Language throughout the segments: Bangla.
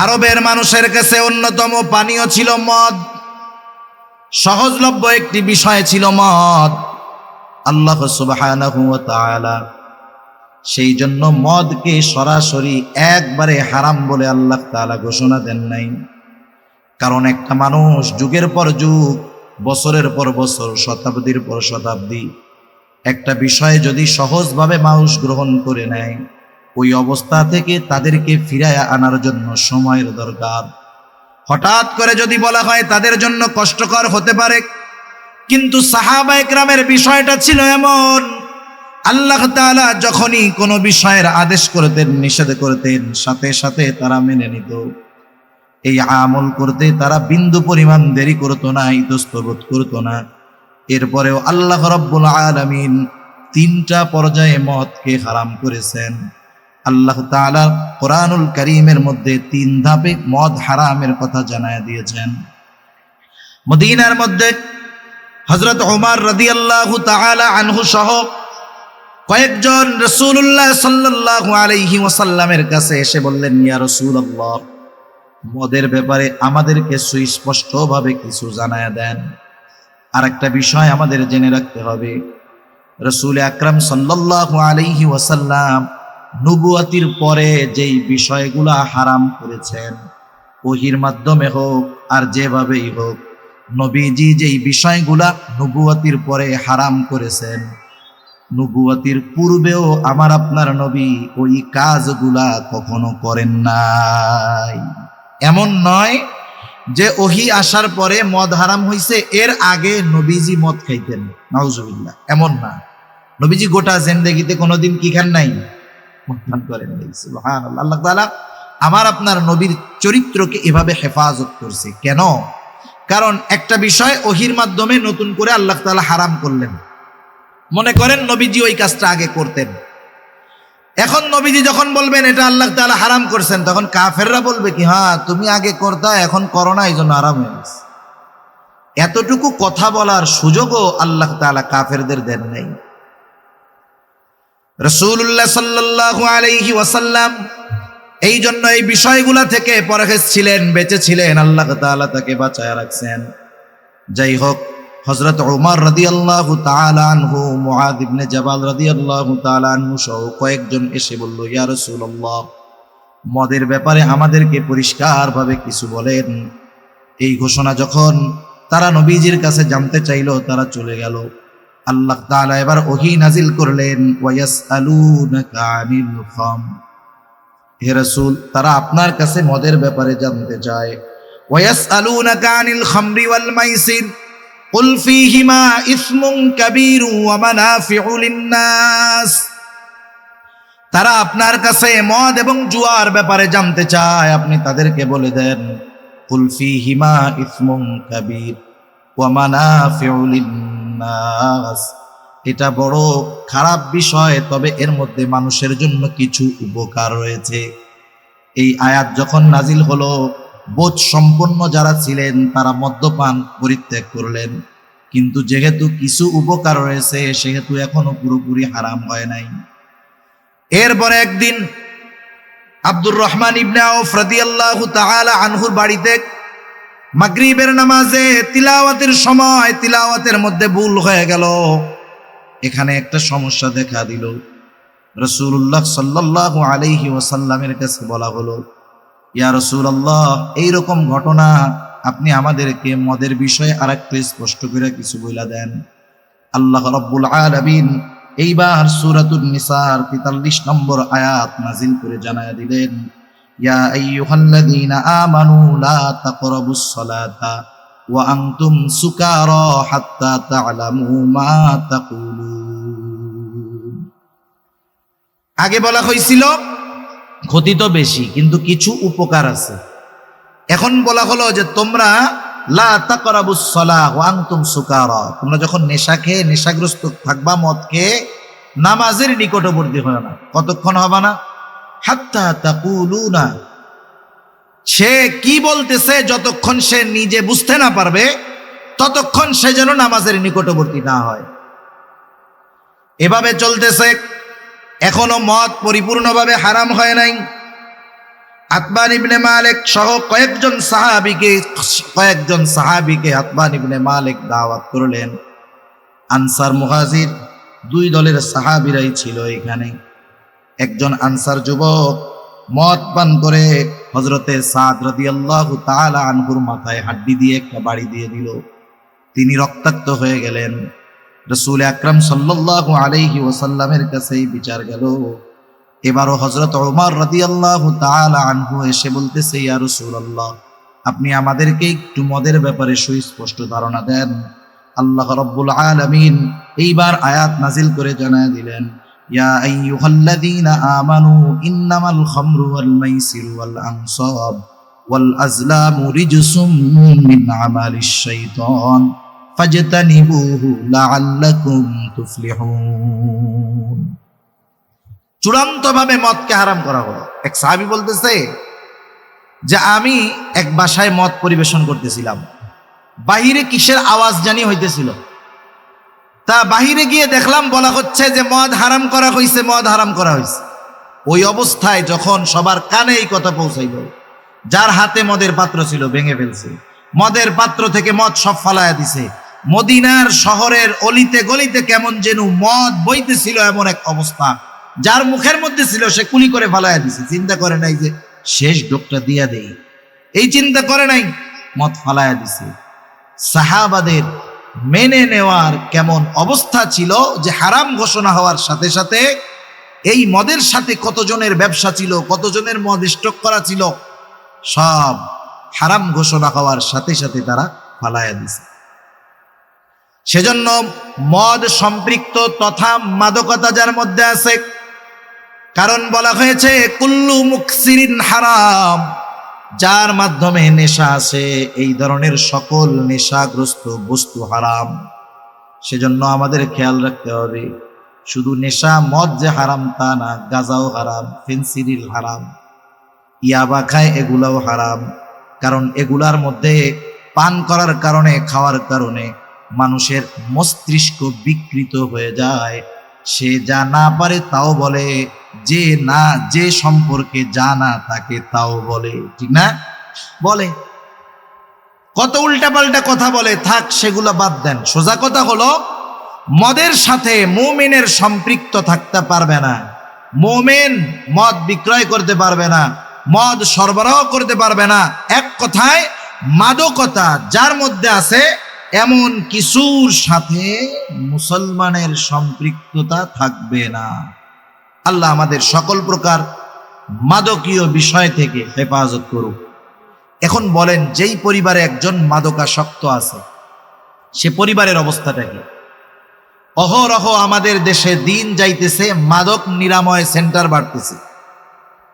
আরবের মানুষের কাছে অন্যতম পানীয় ছিল মদ, সহজলভ্য একটি বিষয় ছিল মদ। আল্লাহ সুবহানাহু ওয়া তাআলা সেই জন্য মদকে সরাসরি একবারে হারাম বলে আল্লাহ তাআলা ঘোষণা দেন নাই। কারণ একটা মানুষ যুগের পর যুগ, বছরের পর বছর, শতাব্দীর পর শতাব্দী একটা বিষয় যদি সহজভাবে মানুষ গ্রহণ করে নেয়, ওই অবস্থা থেকে তাদেরকে ফিরায় আনার জন্য সময়ের দরকার। হঠাৎ করে যদি বলা হয় তাদের জন্য কষ্টকর হতে পারে, কিন্তু সাহাবা একরামের বিষয়টা ছিল এমন, আল্লাহ তাআলা যখনই কোনো বিষয়ের আদেশ করতেন, নিষেধ করতেন, সাথে সাথে তারা মেনে নিত। এই আমল করতে তারা বিন্দু পরিমাণ দেরি করত না, ইতস্তত করত না। এরপরেও আল্লাহ রাব্বুল আলামিন 3টা পর্যায়ে মদকে হারাম করেছেন। আল্লাহ তাআলা কোরআনুল কারীমের মধ্যে 3 ধাপে মদ হারামের কথা জানায় দিয়েছেন। মদিনার মধ্যে হযরত ওমর রাদিয়াল্লাহু তাআলা আনহু সহ কয়েকজন রাসূলুল্লাহ সাল্লাল্লাহু আলাইহি ওয়াসাল্লামের কাছে এসে বললেন, ইয়া রাসূলুল্লাহ, মদের ব্যাপারে আমাদেরকে সুস্পষ্টভাবে কিছু জানায় দেন। আর একটা বিষয় আমাদের জেনে রাখতে হবে, রাসূল আকরাম সাল্লাল্লাহু আলাইহি ওয়াসাল্লাম নবুয়তির পরে যেই বিষয়গুলা হারাম করেছেন, ওহীর মাধ্যমে হোক আর যেভাবেই হোক, নবীজি যেই বিষয়গুলা নবুয়তির পরে হারাম করেছেন, নবুয়তির পূর্বেও আমার আপনার নবী ওই কাজগুলা কখনো করেন নাই। এমন নয় যে ওহী আসার পরে মদ হারাম হইছে, এর আগে নবীজি মদ খাইতেন, নাউজুবিল্লাহ, এমন না। নবীজি গোটা জিন্দেগিতে কোনোদিন কি খান নাই? মদ পান করেন নাই। সুবহানাল্লাহ। আল্লাহ তাআলা আমার আপনার নবীর চরিত্রকে এভাবে হেফাজত করছে। কেন? কারণ একটা বিষয় ওহীর মাধ্যমে নতুন করে আল্লাহ তাআলা হারাম করলেন। মনে করেন নবীজি ওই কাজটা আগে করতেন, এখন নবীজি যখন বলবেন এটা আল্লাহ তাআলা হারাম করছেন, তখন কাফেররা বলবে কি, হ্যাঁ তুমি আগে করতা, এখন করো না, এই জন্য হারাম হয়ে গেছে। এতটুকু কথা বলার সুযোগও আল্লাহ তাআলা কাফেরদের দেন নাই। রাসূলুল্লাহ সাল্লাল্লাহু আলাইহি ওয়াসাল্লাম এই জন্য এই বিষয়গুলা থেকে পরহেজ ছিলেন, বেঁচে ছিলেন, আল্লাহ তাআলা তাকে বাঁচায় রাখছেন। যাই হোক, হযরত ওমর রাদিয়াল্লাহু তাআলা আনহু, মুআয ইবনে জাবাল রাদিয়াল্লাহু তাআলা আনহু সহ কয়েকজন এসে বলল, ইয়া রাসূলুল্লাহ, মদের ব্যাপারে আমাদেরকে পরিষ্কারভাবে কিছু বলেন। এই ঘোষণা যখন তারা নবীজির কাছে জানতে চাইল, তারা চলে গেল। আল্লাহ তাআলা এবার ওহী নাজিল করলেন, ওয়ায়াসআলুনাকা আনিল খামর, হে রাসূল, তারা আপনার কাছে মদের ব্যাপারে জানতে চায়। ওয়ায়াসআলুনাকা আনিল খামরি ওয়াল মাইসির কুল ফীহিমা ইসমুন কাবীরু ওয়া মানাফিউ লিন-নাস, তারা আপনার কাছে মদ এবং জুয়ার ব্যাপারে জানতে চায়, আপনি তাদেরকে বলে দেন, কুল ফীহিমা ইসমুন কাবীর ওয়া মানাফিউ লিন-নাস, এটা বড় খারাপ বিষয়, তবে এর মধ্যে মানুষের জন্য কিছু উপকার রয়েছে। এই আয়াত যখন নাজিল হলো, বোধ সম্পন্ন যারা ছিলেন তারা মদ্যপান পরিত্যাগ করলেন, কিন্তু যেহেতু কিছু উপকার রয়েছে সেহেতু এখনো পুরোপুরি হারাম হয় নাই। এরপরে একদিন আব্দুর রহমান ইবনে আউফ রাদিয়াল্লাহু তাআলা আনহুর বাড়িতে মাগরিবের নামাজে তিলাওয়াতের সময় তিলাওয়াতের মধ্যে ভুল হয়ে গেল। এখানে একটা সমস্যা দেখা দিল। রাসূলুল্লাহ সাল্লাল্লাহু আলাইহি ওয়াসাল্লামের কাছে বলা হলো, ইয়া রাসূলুল্লাহ, এইরকম ঘটনা, আপনি আমাদেরকে মদের বিষয়ে আরেকটু স্পষ্ট করে কিছু বলে দেন। আল্লাহ রাব্বুল আলামিন এইবার সূরাতুন নিসার ৪৩ নম্বর আয়াত নাজিল করে জানায়া দিলেন, ইয়া আইয়ুহাল্লাযীনা আমানু লা তাকরাবুস সালাতা ওয়া আনতুম সুকারা হাত্তা তা'লামু মা তাকুলুন। আগে বলা হয়েছিল ক্ষতি তো বেশি, কিন্তু কিছু উপকার আছে। এখন বলা হলো যে তোমরা লা তাকরাবুস সালাহ ওয়া আনতুম সুকারা, তোমরা যখন নেশা খেয়ে নেশাগ্রস্ত থাকবা, মদ খেয়ে, নামাজের নিকটবর্তী হয় না। কতক্ষণ হবে না? হাত্তা তাকুলুনা, সে কি বলতেছে যতক্ষণ সে নিজে বুঝতে না পারবে ততক্ষণ সে যেন নামাজের নিকটবর্তী না হয়। এভাবে চলতেছে, এখনো মদ পরিপূর্ণভাবে হারাম হয় নাই। আতবান ইবনে মালিক সহ কয়েকজন সাহাবীকে আতবান ইবনে মালিক দাওয়াত করলেন। আনসার মুহাজির দুই দলের সাহাবীরাই ছিল এখানে। একজন আনসার যুবক মদ পান করে হযরতে সাদ রাদিয়াল্লাহু তাআলা আনহুর মাথায় হাড্ডি দিয়ে একটা বাড়ি দিয়ে দিল। তিনি রক্তাক্ত হয়ে গেলেন। রাসূল আকরাম সাল্লাল্লাহু আলাইহি ওয়াসাল্লামের কাছে বিচার গেল। এবারও হযরত ওমর রাদিয়াল্লাহু তাআলা আনহু এসে বলতেছে, ইয়া রাসূলুল্লাহ, আপনি আমাদেরকে একটু মদের ব্যাপারে সুস্পষ্ট ধারণা দেন। আল্লাহ রাব্বুল আলামিন এইবার আয়াত নাজিল করে জানায় দিলেন, ইয়া আইয়ুহাল্লাযীনা আমানু ইন্নামাল খামরু ওয়াল মাইসিরু ওয়াল আনসাব ওয়াল আজলামু রিজসুম মিন আমালিশ শাইতান ফাজতানিবুহু লাআল্লাকুম তুফলিহুন। চূড়ান্তভাবে মদকে হারাম করা হলো। এক সাহাবী বলতেছে যে আমি এক বাসায় মদ পরিবেশন করতেছিলাম, বাহিরে কিসের আওয়াজ জানি হইতেছিল। তা বাহিরে গিয়ে দেখলাম বলা হচ্ছে যে মদ হারাম করা হয়েছে, মদ হারাম করা হয়েছে। ওই অবস্থায় যখন সবার কানে এই কথা পৌঁছাইল, যার হাতে মদের পাত্র ছিল ভেঙে ফেলছে, মদের পাত্র থেকে মদ সব ফালায়া দিছে। মদিনার শহরের অলিতে গলিতে কেমন যেন মদ বইতেছিল, এমন এক অবস্থা। যার মুখের মধ্যে ছিল সে কুলি করে ফালায়া দিছে। চিন্তা করে নাই যে শেষ ডোকটা দিয়া দেই, এই চিন্তা করে নাই, মদ ফালায়া দিছে। সাহাবাদের মেনে নেওয়ার কেমন অবস্থা ছিল যে হারাম ঘোষণা হওয়ার সাথে সাথে এই মদের সাথে কতজনের ব্যবসা ছিল, কতজনের মদ স্টক করা ছিল, সব হারাম ঘোষণা হওয়ার সাথে সাথে তারা ফালায়া দিছে। সেজন্য মদ সম্পৃক্ত তথা মাদকতা যার মধ্যে আছে, কারণ বলা হয়েছে কুল্লু মুকসিরিন হারাম, যার মাধ্যমে নেশা আছে এই ধরনের সকল নেশাগ্রস্ত বস্তু হারাম। সেজন্য আমাদের খেয়াল রাখতে হবে, শুধু নেশা মদ যে হারাম তা না, গাঁজাও হারাম, ফেন্সিডিল হারাম, ইয়াবা খায় এগুলাও হারাম। কারণ এগুলার মধ্যে পান করার কারণে, খাওয়ার কারণে মানুষের মস্তিষ্ক বিকৃত হয়ে যায়। সে যা না পারে তাও বলে, যে সম্পর্কে জানা তাকে তাও বলে, ঠিক না? বলে কত উল্টাপাল্টা কথা বলে, থাক সেগুলো বাদ দেন। সোজা কথা হলো মদের সাথে মুমিনের সম্পৃক্ত থাকতে পারবে না। মুমিন মদ বিক্রয় করতে পারবে না, মদ সরবরাহ করতে পারবে না। এক কথায় মাদকতা যার মধ্যে আছে এমন কিছুর সাথে মুসলমানের সম্পৃক্ততা থাকবে না। আল্লাহ আমাদের সকল প্রকার মাদকীয় বিষয় থেকে হেফাজত করুক। এখন বলেন, যেই পরিবারে একজন মাদকাসক্ত আছে সে পরিবারের অবস্থাটা কি? অহরহ আমাদের দেশে দিন যাইতেছে মাদক নিরাময় সেন্টার বাড়তেছে,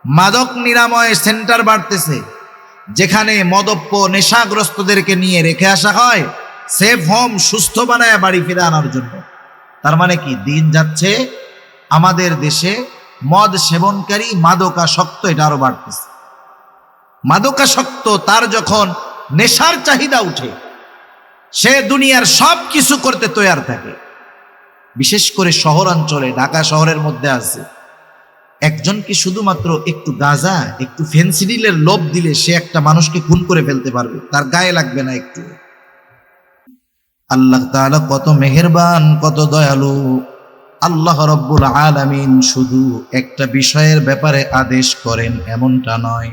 মাদক নিরাময় সেন্টার বাড়তেছে, যেখানে মদপ্য নেশাগ্রস্তদেরকে নিয়ে রেখে আসা হয় সেফ হোম, সুস্থ বানায় বাড়ি ফিরে আনার জন্য। তার মানে কি, দিন যাচ্ছে আমাদের দেশে মদ সেবনকারী মাদকাসক্ত এটা আরো বাড়তেছে। মাদকাসক্ত তার যখন নেশার চাহিদা উঠে, সে দুনিয়ার সব কিছু করতে তৈয়ার থাকে। বিশেষ করে শহরাঞ্চলে, ঢাকা শহরের মধ্যে আছে একজনকে শুধুমাত্র একটু গাঁজা, একটু ফেন্সিডিলের লোভ দিলে সে একটা মানুষকে খুন করে ফেলতে পারবে, তার গায়ে লাগবে না একটু। আল্লাহ তাআলা কত মেহেরবান, কত দয়ালু। আল্লাহ রাব্বুল আলামিন শুধু একটা বিষয়ের ব্যাপারে আদেশ করেন এমনটা নয়,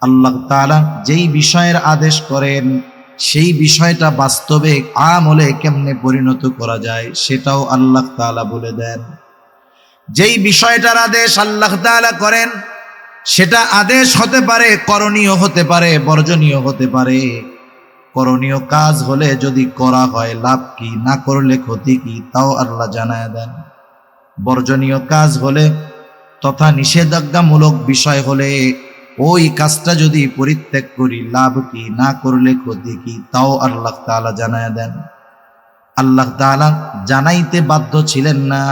আল্লাহ তাআলা যেই বিষয়ের আদেশ করেন সেই বিষয়টা বাস্তবে আমলে কেমনে পরিণত করা যায় সেটাও আল্লাহ তাআলা বলে দেন। যেই বিষয়টার আদেশ আল্লাহ তাআলা করেন সেটা আদেশ হতে পারে, করণীয় হতে পারে, বর্জনীয় হতে পারে। করণীয় কাজ হলে যদি করা হয় লাভ কি, না করলে ক্ষতি কি, তাও আল্লাহ জানায় দেন। বর্জনীয় কাজ হলে তথা নিষেধাজ্ঞামূলক বিষয় হলে ওই কাজটা যদি পরিত্যাগ করি লাভ কি, না করলে ক্ষতি কি, তাও আল্লাহ তাআলা জানায় দেন। আল্লাহ তাআলা জানাইতে বাধ্য ছিলেন না,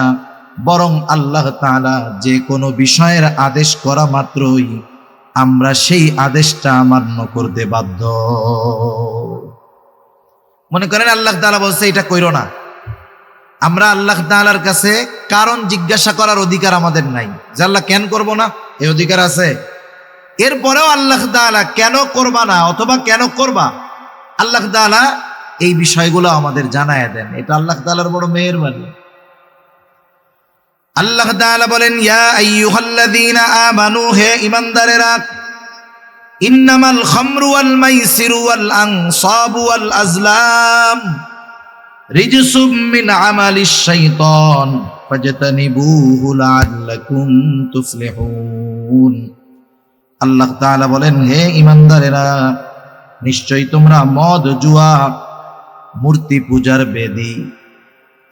বরং আল্লাহ তাআলা যে কোনো বিষয়ের আদেশ করা মাত্রই আমরা সেই আদেশটা মান্য করতে বাধ্য। মনে করেন আল্লাহ তাআলা বলছে এটা কইরো না, আমরা আল্লাহ তাআলার কাছে কারণ জিজ্ঞাসা করার অধিকার আমাদের নাই যে আল্লাহ কেন করব না, এই অধিকার আছে? এরপরেও আল্লাহ তাআলা কেন করবা না অথবা কেন করবা, আল্লাহ তাআলা এই বিষয়গুলো আমাদের জানায় দেন। এটা আল্লাহ তাআলার বড় মেহেরবানি। আল্লাহ তাআলা বলেন, ইয়া আইয়ুহাল্লাযীনা আমানু, হে ঈমানদারেরা, ইন্নামাল খামরু ওয়াল মাইসিরু ওয়াল আনসাবু ওয়াল আজলাম রিজসুম মিন আমালিশ শাইতান ফাজতানিবুহু লাআল্লাকুম তুফলিহুন। আল্লাহ তাআলা বলেন, হে ঈমানদারেরা, নিশ্চয়ই তোমরা মদ, জুয়া, মূর্তি পূজার বেদী।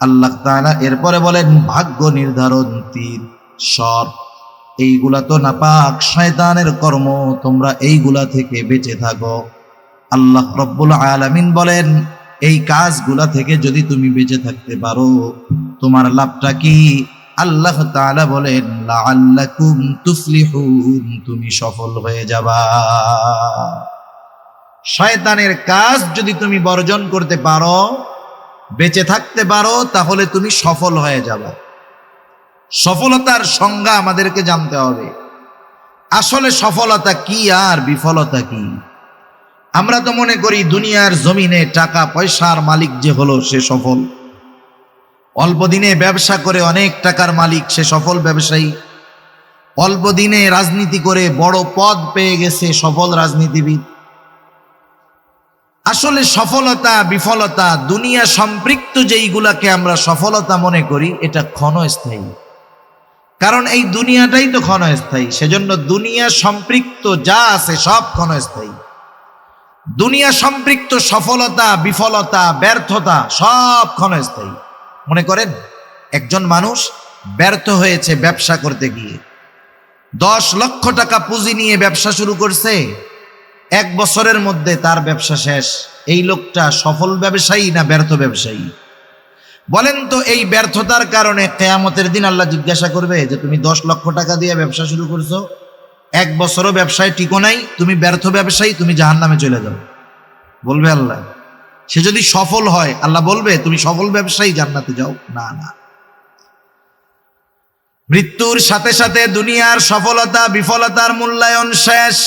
আল্লাহ তাআলা এরপরে বলেন, ভাগ্য নির্ধারণ, তীর, সর্প, এইগুলা তো নাপাক শয়তানের কর্ম, তোমরা এইগুলা থেকে বেঁচে থাকো। আল্লাহ রব্বুল আলামিন বলেন, এই কাজগুলা থেকে যদি তুমি বেঁচে থাকতে পারো, তোমার লাভটা কি? আল্লাহ তাআলা বলেন, লাআল্লাকুম তুফলিহুন, তুমি সফল হয়ে যাবা। শয়তানের কাজ যদি তুমি বর্জন করতে পারো, বেঁচে থাকতে পারো, তাহলে তুমি সফল হয়ে যাবা। সফলতার সংজ্ঞা আমাদেরকে জানতে হবে। আসলে সফলতা কি আর বিফলতা কি? আমরা তো মনে করি দুনিয়ার জমিনে টাকা পয়সার মালিক যে হলো সে সফল, অল্প দিনে ব্যবসা করে অনেক টাকার মালিক সে সফল ব্যবসায়ী, অল্প দিনে রাজনীতি করে বড় পদ পেয়ে গেছে সফল রাজনীতিবিদ। আসলে সফলতা বিফলতা, দুনিয়া সম্পৃক্ত যেইগুলাকে আমরা সফলতা মনে করি, এটা ক্ষণস্থায়ী। কারণ এই দুনিয়াটাই তো ক্ষণস্থায়ী, সেজন্য দুনিয়া সম্পৃক্ত যা আছে সব ক্ষণস্থায়ী। দুনিয়া সম্পৃক্ত সফলতা, বিফলতা, ব্যর্থতা সব ক্ষণস্থায়ী। মনে করেন একজন মানুষ ব্যর্থ হয়েছে ব্যবসা করতে গিয়ে, 10 লক্ষ টাকা পুঁজি নিয়ে ব্যবসা শুরু করছে, 1 বছরের মধ্যে তার ব্যবসা শেষ। এই লোকটা সফল ব্যবসায়ী না ব্যর্থ ব্যবসায়ী? বলেন তো, এই ব্যর্থতার কারণে কিয়ামতের দিন আল্লাহ জিজ্ঞাসা করবে যে তুমি 10 লক্ষ টাকা দিয়ে ব্যবসা শুরু করছো, 1 বছরও ব্যবসায় টিকো নাই, তুমি ব্যর্থ ব্যবসায়ী, তুমি জাহান্নামে চলে যাও? বলবে আল্লাহ? সে যদি সফল হয় আল্লাহ বলবে তুমি সফল ব্যবসায়ী, জান্নাতে যাও? না না। মৃত্যুর সাথে সাথে দুনিয়ার সফলতা বিফলতার মূল্যায়ন শেষ।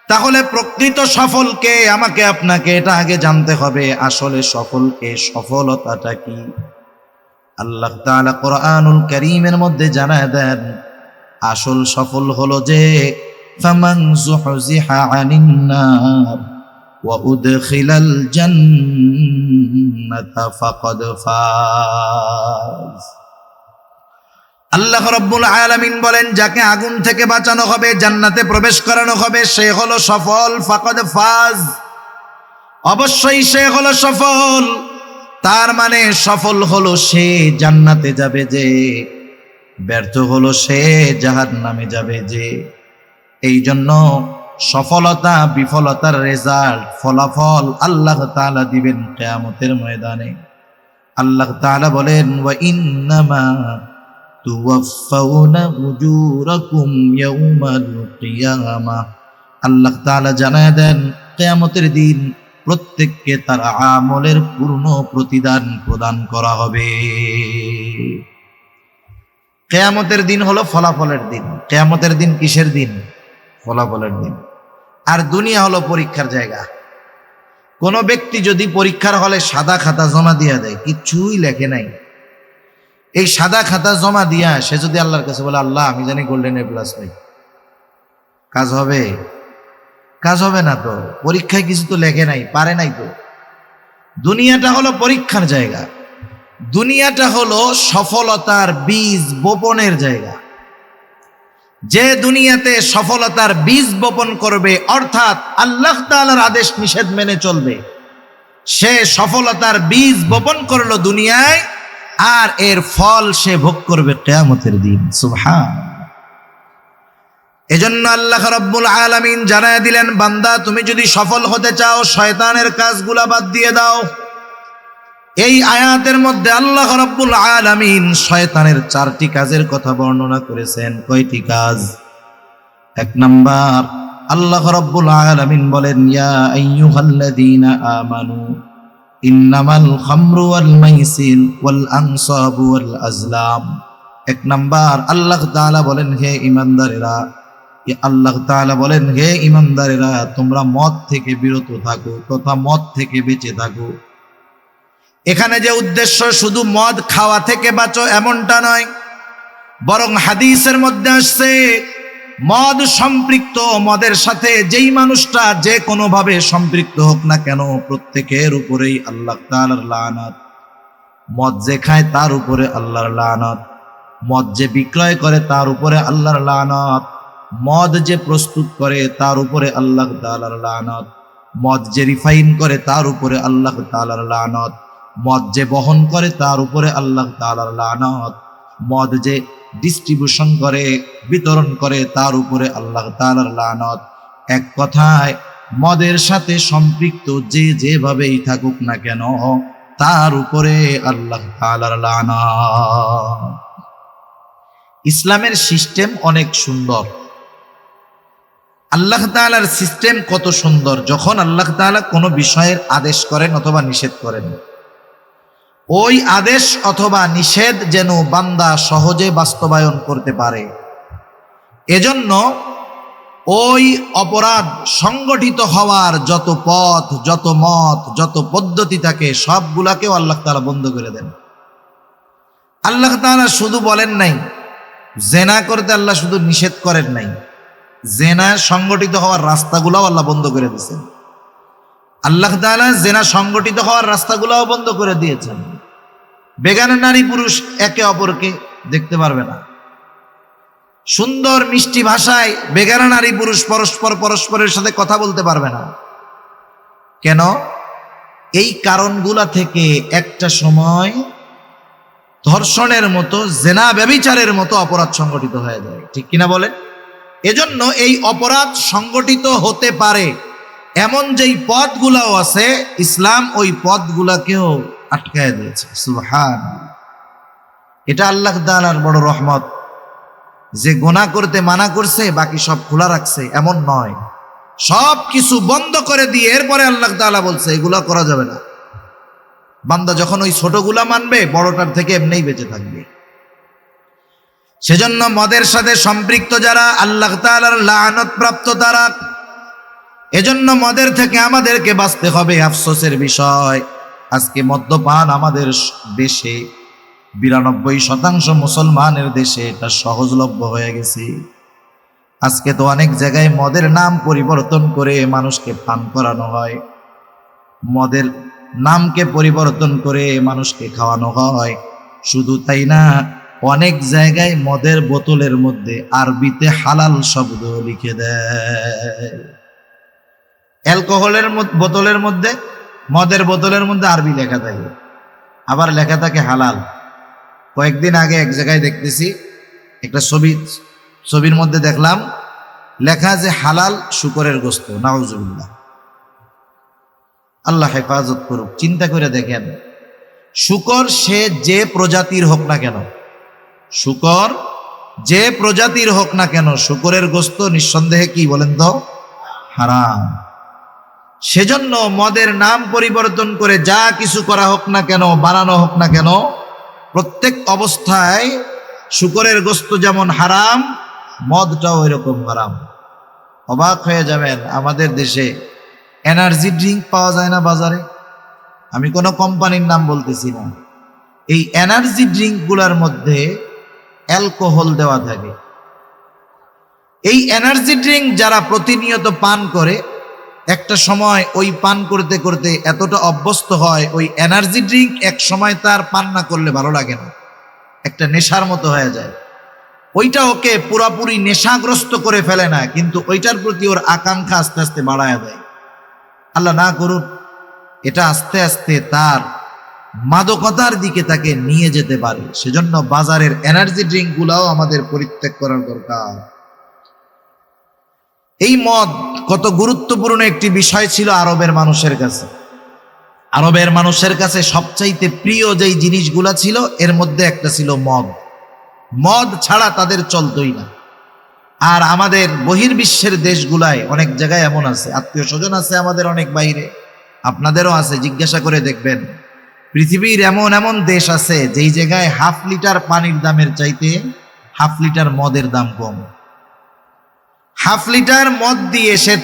তাহলে প্রকৃত সফলকে আমাকে আপনাকে এটা আগে জানতে হবে, আসলে সফলকে, সফলতাটা কি? আল্লাহ তাআলা কোরআনুল কারীমের মধ্যে জানায় দেন, আসল সফল হলো যে ফামান যুহজিহা আনিন নার ওয়া উদখিলাল জান্নাতা ফাকাদ ফাজ। আল্লাহ রাব্বুল আলামিন বলেন, যাকে আগুন থেকে বাঁচানো হবে, জান্নাতে প্রবেশ করানো হবে, সে হলো সফল। ফাকাদ ফাজ, অবশ্যই সে হলো সফল। তার মানে সফল হলো সে জান্নাতে যাবে যে, ব্যর্থ হলো সে জাহান্নামে যাবে যে। এই জন্য সফলতা বিফলতার রেজাল্ট, ফলাফল আল্লাহ তাআলা দিবেন কিয়ামতের ময়দানে। আল্লাহ তাআলা বলেন, ওয়া ইন্নামা তুওয়াফাউনা উজুরাকুম ইয়াউমাল কিয়ামা। আল্লাহ তাআলা জানায় দেন, কিয়ামতের দিন প্রত্যেককে তার আমলের পূর্ণ প্রতিদান প্রদান করা হবে। কিয়ামতের দিন হলো ফলাফলের দিন। কিয়ামতের দিন কিসের দিন? ফলাফলের দিন। আর দুনিয়া হলো পরীক্ষার জায়গা। কোনো ব্যক্তি যদি পরীক্ষার হলে সাদা খাতা জমা দিয়ে দেয়, কিচ্ছুই লেখে নাই, এই সাদা খাতা জমা দিয়া সে যদি আল্লাহর কাছে বলে, আল্লাহ আমি জানি গোল্ডেন এ প্লাস পাই, কাজ হবে? কাজ হবে না তো। পরীক্ষায় কিছু তো লেখে নাই, পারে নাই তো। দুনিয়াটা হলো পরীক্ষার জায়গা। দুনিয়াটা হলো সফলতার বীজ বপনের জায়গা। যে দুনিয়াতে সফলতার বীজ বপন করবে, অর্থাৎ আল্লাহ তাআলার আদেশ নিষেধ মেনে চলবে, সে সফলতার বীজ বপন করলো দুনিয়ায়, আর এর ফল সে ভোগ করবে কিয়ামতের দিন। সুবহানাল্লাহ। এজন্য আল্লাহ রাব্বুল আলামিন জানায় দিলেন, বান্দা তুমি যদি সফল হতে চাও, শয়তানের কাজগুলা বাদ দিয়ে দাও। এই আয়াতের মধ্যে আল্লাহ রাব্বুল আলামিন শয়তানের 4টি কাজের কথা বর্ণনা করেছেন। কয়টি কাজ? 1 নাম্বার, আল্লাহ রাব্বুল আলামিন বলেন, ইয়া আইয়ুহাল্লাযীনা আমানু ইন্নামাল খামরু ওয়াল মাইসির ওয়াল আনসাবু ওয়াল আজলাম। 1 নাম্বার, আল্লাহ তাআলা বলেন, হে ঈমানদারেরা, আল্লাহ তাআলা বলেন, হে ঈমানদারেরা, তোমরা মদ থেকে বিরত থাকো তথা মদ থেকে বেঁচে থাকো। এখানে যে উদ্দেশ্য শুধু মদ খাওয়া থেকে বাঁচো এমনটা নয়, বরং হাদিসের মধ্যে আসছে মদ সম্পৃক্ত, মদের সাথে যেই মানুষটা যে কোনোভাবে সম্পৃক্ত হোক না কেন প্রত্যেকের উপরেই আল্লাহ তাআলার লানত। মদ যে খায় তার উপরে আল্লাহর লানত, মদ যে বিক্রয় করে তার উপরে আল্লাহর লানত, মদ যে প্রস্তুত করে তার উপরে আল্লাহ তাআলার লানত, মদ যে রিফাইন করে তার উপরে আল্লাহ তাআলার লানত, মদ যে বহন করে তার উপরে আল্লাহ তাআলার লানত, মদ যে ডিস্ট্রিবিউশন করে বিতরণ করে তার উপরে আল্লাহ তাআলার লানত। এক কথায় মদের সাথে সম্পৃক্ত যে যেভাবেই থাকুক না কেন তার উপরে আল্লাহ তাআলার লানত। ইসলামের সিস্টেম অনেক সুন্দর। আল্লাহ তাআলার সিস্টেম কত সুন্দর! যখন আল্লাহ তাআলা কোনো বিষয়ের আদেশ করেন অথবা নিষেধ করেন, ওই আদেশ অথবা নিষেধ যেন বান্দা সহজে বাস্তবায়ন করতে পারে, এজন্য ওই অপরাধ সংগঠিত হওয়ার যত পথ, যত মত, যত পদ্ধতি থাকে সবগুলাকেও আল্লাহ তাআলা বন্ধ করে দেন। আল্লাহ তাআলা শুধু বলেন নাই জেনা করতে, আল্লাহ শুধু নিষেধ করেন নাই, জেনা সংগঠিত হওয়ার রাস্তাগুলোও আল্লাহ বন্ধ করে দিয়েছেন। আল্লাহ তাআলা জেনা সংগঠিত হওয়ার রাস্তাগুলোও বন্ধ করে দিয়েছেন। বেগানা নারী পুরুষ একে অপরকে দেখতে পারবে না। সুন্দর মিষ্টি ভাষায় বেগানা নারী পুরুষ পরস্পরের সাথে কথা বলতে পারবে না। কেন? এই কারণগুলা থেকে একটা সময় ধর্ষণের মতো, জেনা ব্যভিচারের মতো অপরাধ সংগঠিত হয়ে যায়, ঠিক কিনা বলেন? এজন্য এই অপরাধ সংগঠিত হতে পারে এমন যেই পথগুলাও আছে, ইসলাম ওই পথগুলাকেও আটকায় দিয়েছে। সুবহানাল্লাহ! এটা আল্লাহ তাআলার বড় রহমত যে গুনাহ করতে মানা করছে, বাকি সব খোলা রাখছে এমন নয়। সব কিছু বন্ধ করে দিয়ে এরপরে আল্লাহ তাআলা বলছে এগুলা করা যাবে না। বান্দা যখন ওই ছোটগুলা মানবে, বড়টার থেকে এমনিই বেঁচে থাকবে। সেজন্য মদের সাথে সম্পৃক্ত যারা আল্লাহ তাআলার লানত প্রাপ্ত তারা। এজন্য মদের থেকে আমাদেরকে বাঁচতে হবে। আফসোসের বিষয়, আজকে মদ্যপান আমাদের দেশে 92% মুসলমানের দেশে এটা সহজলভ্য হয়ে গেছে। আজকে তো অনেক জায়গায় মদের নাম পরিবর্তন করে মানুষকে পান করানো হয়, মদের নামকে পরিবর্তন করে মানুষকে খাওয়ানো হয়। শুধু তাই না, অনেক জায়গায় মদের বোতলের মধ্যে আরবিতে হালাল শব্দ লিখে দেয়। অ্যালকোহলের বোতলের মধ্যে, মদের বোতলের মধ্যে আরবি লেখা থাকে, আবার লেখা থাকে হালাল। কয়েকদিন আগে এক জায়গায় দেখতেছি একটা ছবির মধ্যে দেখলাম লেখা যে হালাল শুকরের গোশত। নাউজুবিল্লাহ, আল্লাহ হেফাজত করুক। চিন্তা করে দেখেন, শুকর সে যে প্রজাতির হোক না কেন, শুকর যে প্রজাতির হোক না কেন, শুকরের গোশত নিঃসন্দেহে কি বলেন তো? হারাম। সেজন্য মদের নাম পরিবর্তন করে যা কিছু করা হোক না কেন, বানানো হোক না কেন, প্রত্যেক অবস্থায় শুকরের গোশত যেমন হারাম, মদটাও এরকম হারাম। অবাক হয়ে যাবেন, আমাদের দেশে এনার্জি ড্রিঙ্ক পাওয়া যায় না বাজারে। আমি কোনো কোম্পানির নাম বলতেছি না। এই এনার্জি ড্রিঙ্কগুলোর মধ্যে অ্যালকোহল দেওয়া থাকে। এই এনার্জি ড্রিঙ্ক যারা প্রতিনিয়ত পান করে, একটা সময় ওই পান করতে করতে এতটা অভ্যস্ত হয়, ওই এনার্জি ড্রিঙ্ক এক সময় তার পান না করলে ভালো লাগে না, একটা নেশার মতো হয়ে যায়। ওইটা ওকে পুরাপুরি নেশাগ্রস্ত করে ফেলে না, কিন্তু ওইটার প্রতি ওর আকাঙ্ক্ষা আস্তে আস্তে বাড়ায় দেয়। আল্লাহ না করুন, এটা আস্তে আস্তে তার মাদকতার দিকে তাকে নিয়ে যেতে পারে। সেজন্য বাজারের এনার্জি ড্রিঙ্কগুলাও আমাদের পরিত্যাগ করার দরকার। এই মদ কত গুরুত্বপূর্ণ একটি বিষয় ছিল আরবের মানুষের কাছে। আরবের মানুষের কাছে সবচাইতে প্রিয় যেই জিনিসগুলা ছিল, এর মধ্যে একটা ছিল মদ। মদ ছাড়া তাদের চলতই না। আর আমাদের বহির্বিশ্বের দেশগুলায় অনেক জায়গায় এমন আছে, আত্মীয় স্বজন আছে আমাদের অনেক বাইরে, আপনাদেরও আছে, জিজ্ঞাসা করে দেখবেন। পৃথিবীর এমন এমন দেশ আছে যেই জায়গায় 1/2 লিটার পানির দামের চাইতে 1/2 লিটার মদের দাম কম। হাফ লিটার মদ দিয়ে সে,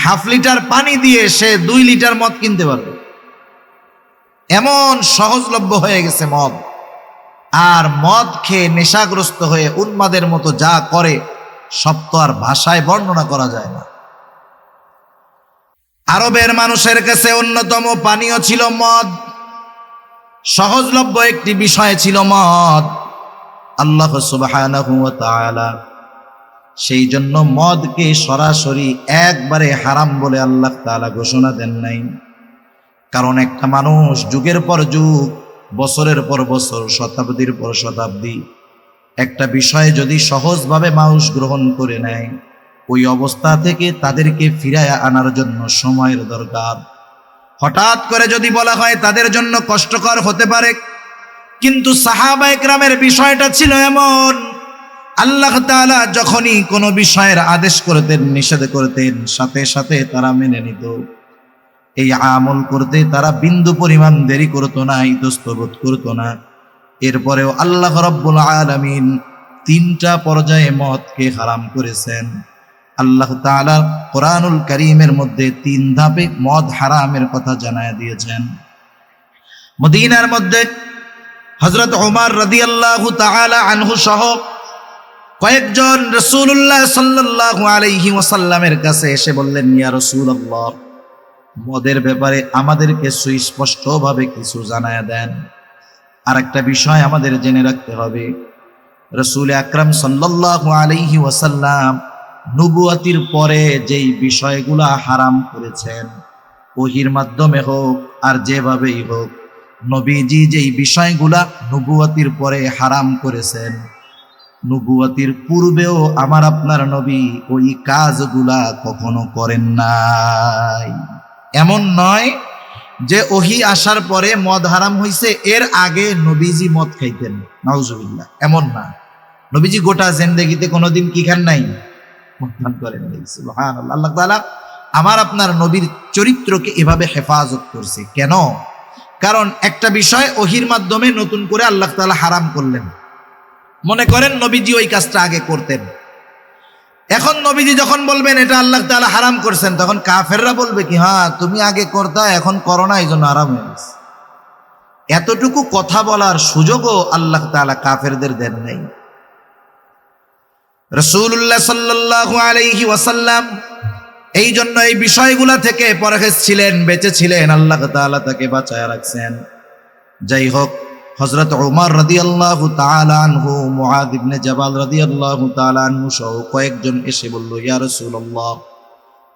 হাফ লিটার পানি দিয়ে সে 2 লিটার মদ কিনতে পারবে, এমন সহজলভ্য হয়ে গেছে মদ। আর মদ খেয়ে নেশাগ্রস্ত হয়ে উন্মাদের মতো যা করে সব তো আর ভাষায় বর্ণনা করা যায় না। আরবের মানুষের কাছে অন্যতম পানীয় ছিল মদ, সহজলভ্য একটি বিষয় ছিল মদ। আল্লাহ সুবহানাহু ওয়া তাআলা সেই জন্য মদকে সরাসরি একবারে হারাম বলে আল্লাহ তাআলা ঘোষণা দেন নাই। কারণ একটা মানুষ যুগের পর যুগ, বছরের পর বছর, শতাব্দীর পর শতাব্দী একটা বিষয় যদি সহজভাবে মানুষ গ্রহণ করে নেয়, ওই অবস্থা থেকে তাদেরকে ফিরায় আনার জন্য সময়ের দরকার। হঠাৎ করে যদি বলা হয় তাদের জন্য কষ্টকর হতে পারে, কিন্তু সাহাবা ইকরামের বিষয়টা ছিল এমন, আল্লাহ তাআলা যখনই কোনো বিষয়ের আদেশ করতেন, নিষেধ করতেন, সাথে সাথে তারা মেনে নিত। এই আমল করতে তারা বিন্দু পরিমাণ দেরি করত না, ইতস্তত করত না। এরপরেও আল্লাহ রাব্বুল আলামিন 3টা পর্যায়ে মদকে হারাম করেছেন। আল্লাহ তাআলা কোরআনুল কারীমের মধ্যে 3 ধাপে মদ হারামের কথা জানায় দিয়েছেন। মদিনার মধ্যে হযরত ওমর রাদিয়াল্লাহু তাআলা আনহু সহ কয়েকজন রাসূলুল্লাহ সাল্লাল্লাহু আলাইহি ওয়াসাল্লামের কাছে এসে বললেন, ইয়া রাসূলুল্লাহ, মদের ব্যাপারে আমাদেরকে সুস্পষ্টভাবে কিছু জানায় দেন। আর একটা বিষয় আমাদের জেনে রাখতে হবে, রাসূল আকরাম সাল্লাল্লাহু আলাইহি ওয়াসাল্লাম নবুয়তির পরে যেই বিষয়গুলা হারাম করেছেন, ওহীর মাধ্যমে হোক আর যেভাবেই হোক, নবীজি যেই বিষয়গুলা নবুয়তির পরে হারাম করেছেন, নবুয়তির পূর্বেও আমার আপনার নবী ওই কাজগুলা কখনো করেন নাই। এমন নয় যে ওহী আসার পরে মদ হারাম হইছে, এর আগে নবীজি মদ খাইতেন, নাউজুবিল্লাহ, এমন না। নবীজি গোটা জিন্দেগিতে কোনোদিন কি খান নাই? মদ পান করেন নাই। সুবহানাল্লাহ। আল্লাহ তাআলা আমার আপনার নবীর চরিত্রকে এভাবে হেফাজত করছে। কেন? কারণ একটা বিষয় ওহীর মাধ্যমে নতুন করে আল্লাহ তাআলা হারাম করলেন। মনে করেন নবীজি ওই কাজটা আগে করতেন, এখন নবীজি যখন বলবেন এটা আল্লাহ তাআলা হারাম করছেন, তখন কাফেররা বলবে কি, হ্যাঁ তুমি আগে করতা, এখন করো না, এই জন্য হারাম হয়ে গেছে। এতটুকু কথা বলার সুযোগও আল্লাহ তাআলা কাফেরদের দেন নাই। রাসূলুল্লাহ সাল্লাল্লাহু আলাইহি ওয়াসাল্লাম এই জন্য এই বিষয়গুলা থেকে পরহেজ ছিলেন, বেঁচে ছিলেন, আল্লাহ তাআলা তাকে বাঁচায় রাখছেন। যাই হোক, হযরত ওমর রাদিয়াল্লাহু তাআলা আনহু, মুআয ইবনে জাবাল রাদিয়াল্লাহু তাআলা আনহু সহ কয়েকজন এসে বলল, ইয়া রাসূলুল্লাহ,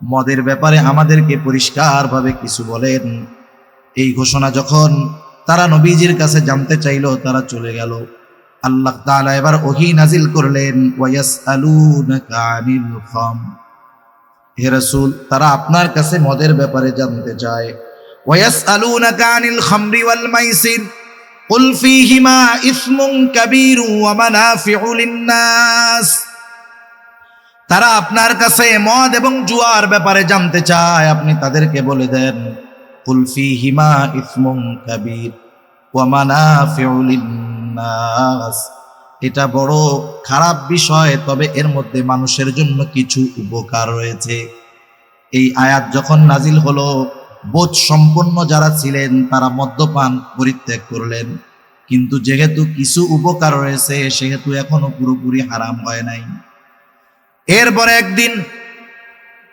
মদের ব্যাপারে আমাদেরকে পরিষ্কারভাবে কিছু বলেন। এই ঘোষণা যখন তারা নবীজির কাছে জানতে চাইল, তারা চলে গেল। আল্লাহ তাআলা এবার ওহী নাজিল করলেন, ওয়ায়াসআলুনাকা আনিল খামর, হে রাসূল, তারা আপনার কাছে মদের ব্যাপারে জানতে চায়। ওয়ায়াসআলুনাকা আনিল খামরি ওয়াল মাইসির কুল ফীহিমা ইসমুন কাবীরু ওয়া মানাফিউ লিন-নাস, তারা আপনার কাছে মদ এবং জুয়ার ব্যাপারে জানতে চায়, আপনি তাদেরকে বলে দেন, কুল ফীহিমা ইসমুন কাবীর ওয়া মানাফিউ লিন-নাস, এটা বড় খারাপ বিষয়, তবে এর মধ্যে মানুষের জন্য কিছু উপকার রয়েছে। এই আয়াত যখন নাজিল হলো, বোধ সম্পন্ন যারা ছিলেন তারা মদ্যপান পরিত্যাগ করলেন, কিন্তু যেহেতু কিছু উপকার রয়েছে সেহেতু এখনো পুরোপুরি হারাম হয় নাই। এরপরে একদিন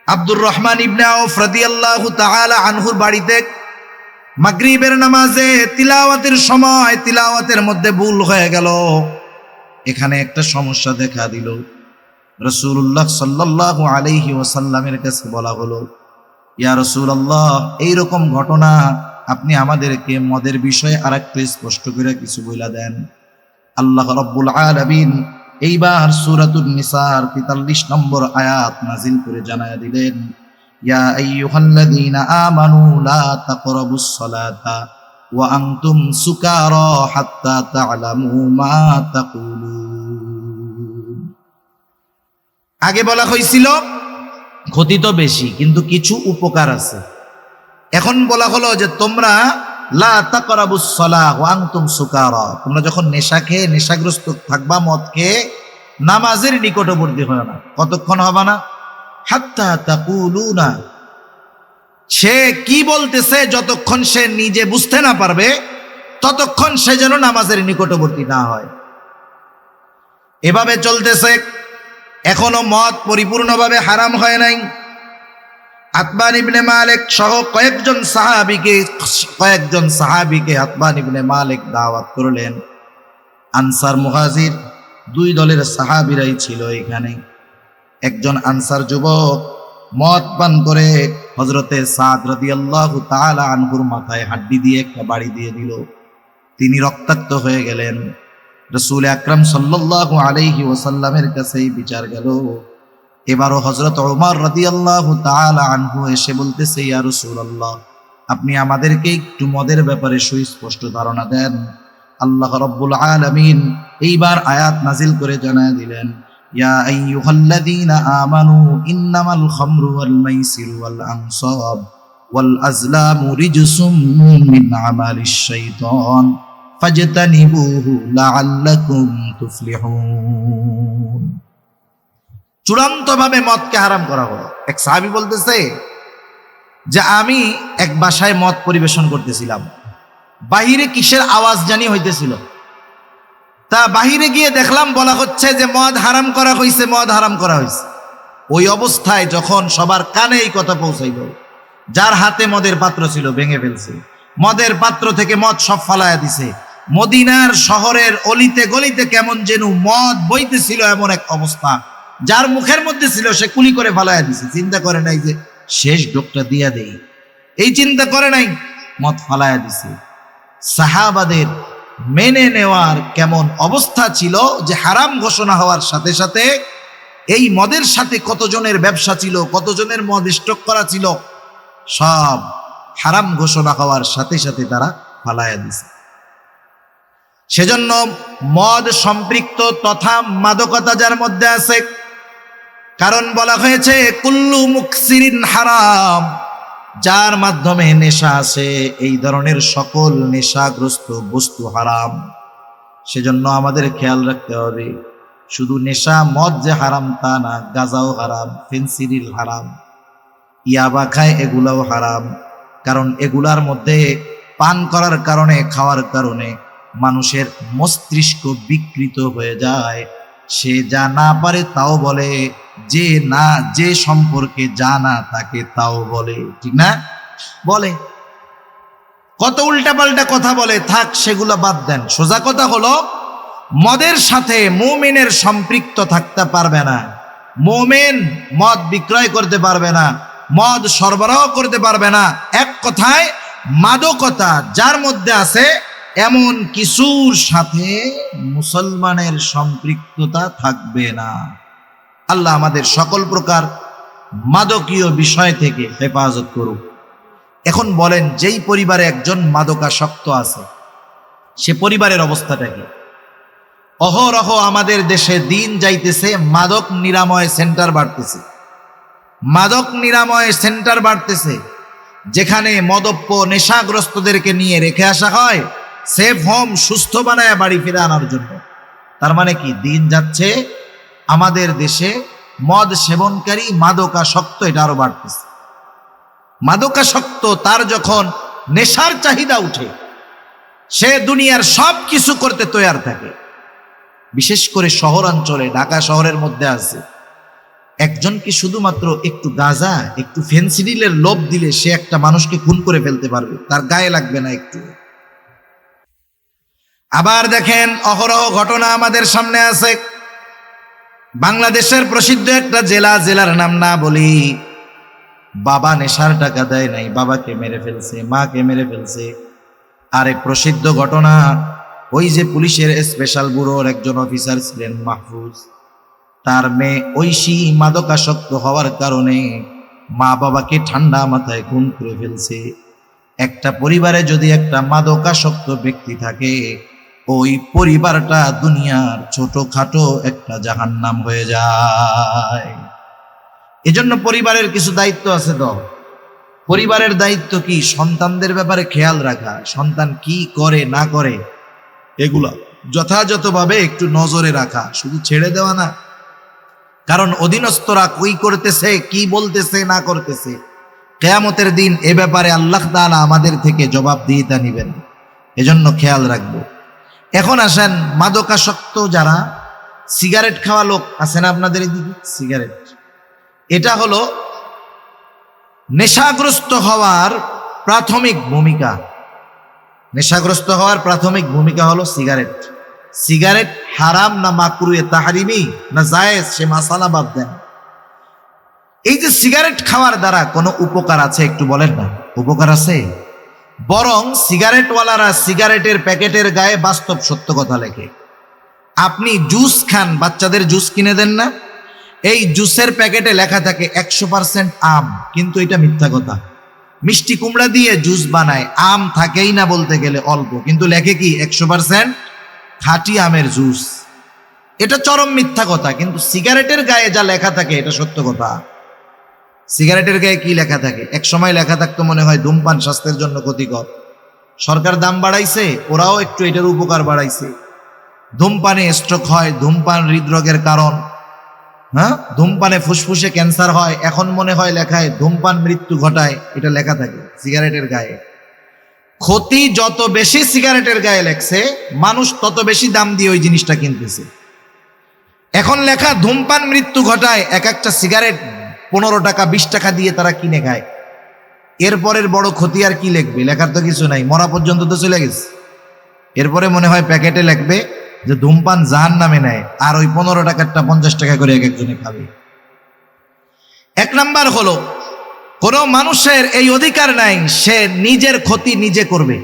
আব্দুর রহমান ইবনে আউফ রাদিয়াল্লাহু তাআলা আনহুর বাড়িতে মাগরিবের নামাজে তিলাওয়াতের সময় তিলাওয়াতের মধ্যে ভুল হয়ে গেল। এখানে একটা সমস্যা দেখা দিল। রাসূলুল্লাহ সাল্লাল্লাহু আলাইহি ওয়াসাল্লামের কাছে বলা হলো, ইয়া রাসূলুল্লাহ, এইরকম ঘটনা, আপনি আমাদেরকে মদের বিষয়ে আরেকটু স্পষ্ট করে কিছু বইলা দেন। আল্লাহ রাব্বুল আলামিন এইবার সূরাতুন নিসার ৪৩ নম্বর আয়াত নাজিল করে জানায়া দিলেন, ইয়া আইয়ুহাল্লাযীনা আমানু লা তাকরাবুস সালাতা ওয়া আনতুম সুকারা হাত্তা তা'লামু মা তাকুলুন। আগে বলা হয়েছিল ক্ষতি তো বেশি কিন্তু কিছু উপকার আছে। এখন বলা হলো যে তোমরা লা তাকরাবুস সালাহ ওয়া আনতুম সুকারা, তোমরা যখন নেশা খেয়ে নেশাগ্রস্ত থাকবা, মদ খেয়ে নামাজের নিকটবর্তী হয় না। কতক্ষণ হবে না? হাত্তা তাকুলুনা, সে কি বলতেছে যতক্ষণ সে নিজে বুঝতে না পারবে ততক্ষণ সে যেন নামাজের নিকটবর্তী না হয়। এভাবে চলতেছে, এখনো মদ পরিপূর্ণভাবে হারাম হয় নাই। আতবান ইবনে মালিক সহ কয়েকজন সাহাবীকে আতবান ইবনে মালিক দাওয়াত করলেন। আনসার মুহাজির দুই দলের সাহাবীরাই ছিল এখানে। একজন আনসার যুবক মদ পান করে হযরতে সাদ রাদিয়াল্লাহু তাআলা আনহুর মাথায় হাড্ডি দিয়ে একটা বাড়ি দিয়ে দিল। তিনি রক্তাক্ত হয়ে গেলেন। রাসূল আকরাম সাল্লাল্লাহু আলাইহি ওয়াসাল্লামের কাছে বিচার গেল। এবারও হযরত ওমর রাদিয়াল্লাহু তাআলা আনহু এসে বলতেছে, ইয়া রাসূলুল্লাহ, আপনি আমাদেরকে একটু মদের ব্যাপারে সুস্পষ্ট ধারণা দেন। আল্লাহ রাব্বুল আলামিন এইবার আয়াত নাজিল করে জানায় দিলেন, ইয়া আইয়ুহাল্লাযীনা আমানু ইন্নামাল খামরু ওয়াল মাইসিরু ওয়াল আনসাব ওয়াল আজলামু রিজসুম মিন আমালিশ শাইতান ফাজতানিবুহু লাআল্লাকুম তুফলিহুন। চূড়ান্তভাবে মদকে হারাম করা হলো। এক সাহাবী বলতেছে যে আমি এক বাসায় মদ পরিবেশন করতেছিলাম, বাহিরে কিসের আওয়াজ জানি হইতেছিল। তা বাহিরে গিয়ে দেখলাম বলা হচ্ছে যে মদ হারাম করা হয়েছে, মদ হারাম করা হয়েছে। ওই অবস্থায় যখন সবার কানে এই কথা পৌঁছাইল, যার হাতে মদের পাত্র ছিল ভেঙে ফেলছে, মদের পাত্র থেকে মদ সব ফালায়া দিছে। মদিনার শহরের অলিতে গলিতে কেমন যেন মদ বইতেছিল, এমন এক অবস্থা। যার মুখের মধ্যে ছিল সে কুলি করে ফালায়া দিছে। চিন্তা করে নাই যে শেষ ডোকটা দিয়া দেই, এই চিন্তা করে নাই, মদ ফালায়া দিছে। সাহাবাদের মেনে নেওয়ার কেমন অবস্থা ছিল যে হারাম ঘোষণা হওয়ার সাথে সাথে এই মদের সাথে কতজনের ব্যবসা ছিল, কতজনের মদ স্টক করা ছিল, সব হারাম ঘোষণা হওয়ার সাথে সাথে তারা ফালায়া দিছে। সেজন্য মদ সম্পৃক্ত তথা মাদকতা যার মধ্যে আছে, কারণ বলা হয়েছে কুল্লু মুকসিরিন হারাম, যার মাধ্যমে নেশা আছে এই ধরনের সকল নেশাগ্রস্ত বস্তু হারাম। সেজন্য আমাদের খেয়াল রাখতে হবে, শুধু নেশা মদ যে হারাম তা না, গাঁজাও হারাম, ফেন্সিডিল হারাম, ইয়াবা খায় এগুলাও হারাম। কারণ এগুলার মধ্যে পান করার কারণে, খাওয়ার কারণে মানুষের মস্তিষ্ক বিকৃত হয়ে যায়। সে যা না পারে তাও বলে, যে সম্পর্কে জানা তাকে তাও বলে, ঠিক না? বলে কত উল্টাপাল্টা কথা বলে, থাক সেগুলো বাদ দেন। সোজা কথা হলো মদের সাথে মুমিনের সম্পৃক্ত থাকতে পারবে না। মুমিন মদ বিক্রয় করতে পারবে না, মদ সরবরাহ করতে পারবে না। এক কথায় মাদকতা যার মধ্যে আছে এমন কিছুর সাথে মুসলমানের সম্পৃক্ততা থাকবে না। আল্লাহ আমাদের সকল প্রকার মাদকীয় বিষয় থেকে হেফাজত করুক। এখন বলেন, যেই পরিবারে একজন মাদকাসক্ত আছে সে পরিবারের অবস্থাটা কি? অহরহ আমাদের দেশে দিন যাইতেছে মাদক নিরাময় সেন্টার বাড়তেছে, মাদক নিরাময় সেন্টার বাড়তেছে, যেখানে মদপ্য নেশাগ্রস্তদেরকে নিয়ে রেখে আসা হয় সেফ হোম, সুস্থ বানায় বাড়ি ফিরে আনার জন্য। তার মানে কি, দিন যাচ্ছে আমাদের দেশে মদ সেবনকারী মাদকাসক্ত এটা আরো বাড়তেছে। মাদকাসক্ত তার যখন নেশার চাহিদা উঠে সে দুনিয়ার সব কিছু করতে তৈয়ার থাকে। বিশেষ করে শহরাঞ্চলে, ঢাকা শহরের মধ্যে আছে একজনকে শুধুমাত্র একটু গাঁজা, একটু ফেন্সিডিলের লোভ দিলে সে একটা মানুষকে খুন করে ফেলতে পারবে, তার গায়ে লাগবে না একটু। আবার দেখেন অহরহ ঘটনা আমাদের সামনে আছে। বাংলাদেশের প্রসিদ্ধ একটা জেলার নাম না বলি, বাবা নেশার টাকা দেয় নাই, বাবাকে মেরে ফেলছে, মাকে মেরে ফেলছে। আরেক প্রসিদ্ধ ঘটনা, ওই যে পুলিশের স্পেশাল ব্যুরোর একজন অফিসার ছিলেন মাহফুজ, তার মেয়ে ঐশী মাদকাসক্ত হওয়ার কারণে মা বাবাকে ঠান্ডা মাথায় খুন করে ফেলছে। একটা পরিবারে যদি একটা মাদকাসক্ত ব্যক্তি থাকে, ওই পরিবারটা দুনিয়ার ছোটখাটো একটা জাহান্নাম হয়ে যায়। এজন্য পরিবারের কিছু দায়িত্ব আছে। তো পরিবারের দায়িত্ব কি? সন্তানদের ব্যাপারে খেয়াল রাখা, সন্তান কি করে না করে এগুলা যথাযথভাবে একটু নজরে রাখা, শুধু ছেড়ে দেওয়া না। কারণ অধীনস্থরা কই করতেছে, কি বলতেছে না করতেছে, কিয়ামতের দিন এ ব্যাপারে আল্লাহ তাআলা আমাদের থেকে জবাবদিহিতা নেবেন, এজন্য খেয়াল রাখবো। এখন আসেন, মাদকাসক্ত যারা সিগারেট খাওয়া লোক আছে না আপনাদের এদিকে, সিগারেট এটা হলো নেশাগ্রস্ত হওয়ার প্রাথমিক ভূমিকা। নেশাগ্রস্ত হওয়ার প্রাথমিক ভূমিকা হলো সিগারেট। সিগারেট হারাম না মাকরুহে তাহরিমি না জায়েজ, সে মাসালা বাদ দেন। এই যে সিগারেট খাওয়ার দ্বারা কোনো উপকার আছে একটু বলেন না, উপকার আছে? বরং সিগারেটওয়ালারা সিগারেটের প্যাকেটের গায়ে বাস্তব সত্য কথা লেখে। আপনি জুস খান, বাচ্চাদের জুস কিনে দেন না, এই জুসের প্যাকেটে লেখা থাকে 100% আম, কিন্তু এটা মিথ্যা কথা। মিষ্টি কুমড়া দিয়ে জুস বানায়, আম থাকেই না বলতে গেলে অল্প, কিন্তু লেখে কি 100% খাঁটি আমের জুস। এটা চরম মিথ্যা কথা। কিন্তু সিগারেটের গায়ে যা লেখা থাকে এটা সত্য কথা। সিগারেটের গায়ে কি লেখা থাকে? এক সময় লেখা থাকতো মনে হয় ধূমপান স্বাস্থ্যের জন্য ক্ষতিকর, সরকার দাম বাড়াইছে, ওরাও একটু এটার উপকার বাড়াইছে। ধূমপানে স্ট্রোক হয়, ধূমপান হৃদরোগের কারণ, হ্যাঁ, ধূমপানে ফুসফুসে ক্যান্সার হয়, এখন মনে হয় লেখায় ধূমপান মৃত্যু ঘটায়, এটা লেখা থাকে সিগারেটের গায়ে। ক্ষতি যত বেশি সিগারেটের গায়ে লেখছে, মানুষ তত বেশি দাম দিয়ে ওই জিনিসটা কিনতেছে। এখন লেখা ধূমপান মৃত্যু ঘটায়, এক একটা সিগারেট 15 টাকা 20 টাকা দিয়ে তারা কিনে খায়। এরপরের বড় ক্ষতি আর কি লিখবে? লেখার তো কিছু নাই, মরা পর্যন্ত তো চলে গেছে। এরপরে মনে হয় প্যাকেটে লিখবে যে ধূমপান জাহান্নামে নেয়, আর ওই 15 টাকারটা 50 টাকা করে এক একজনে খাবে। এক নাম্বার হলো, কোন মানুষের এই অধিকার নাই সে নিজের ক্ষতি নিজে করবে।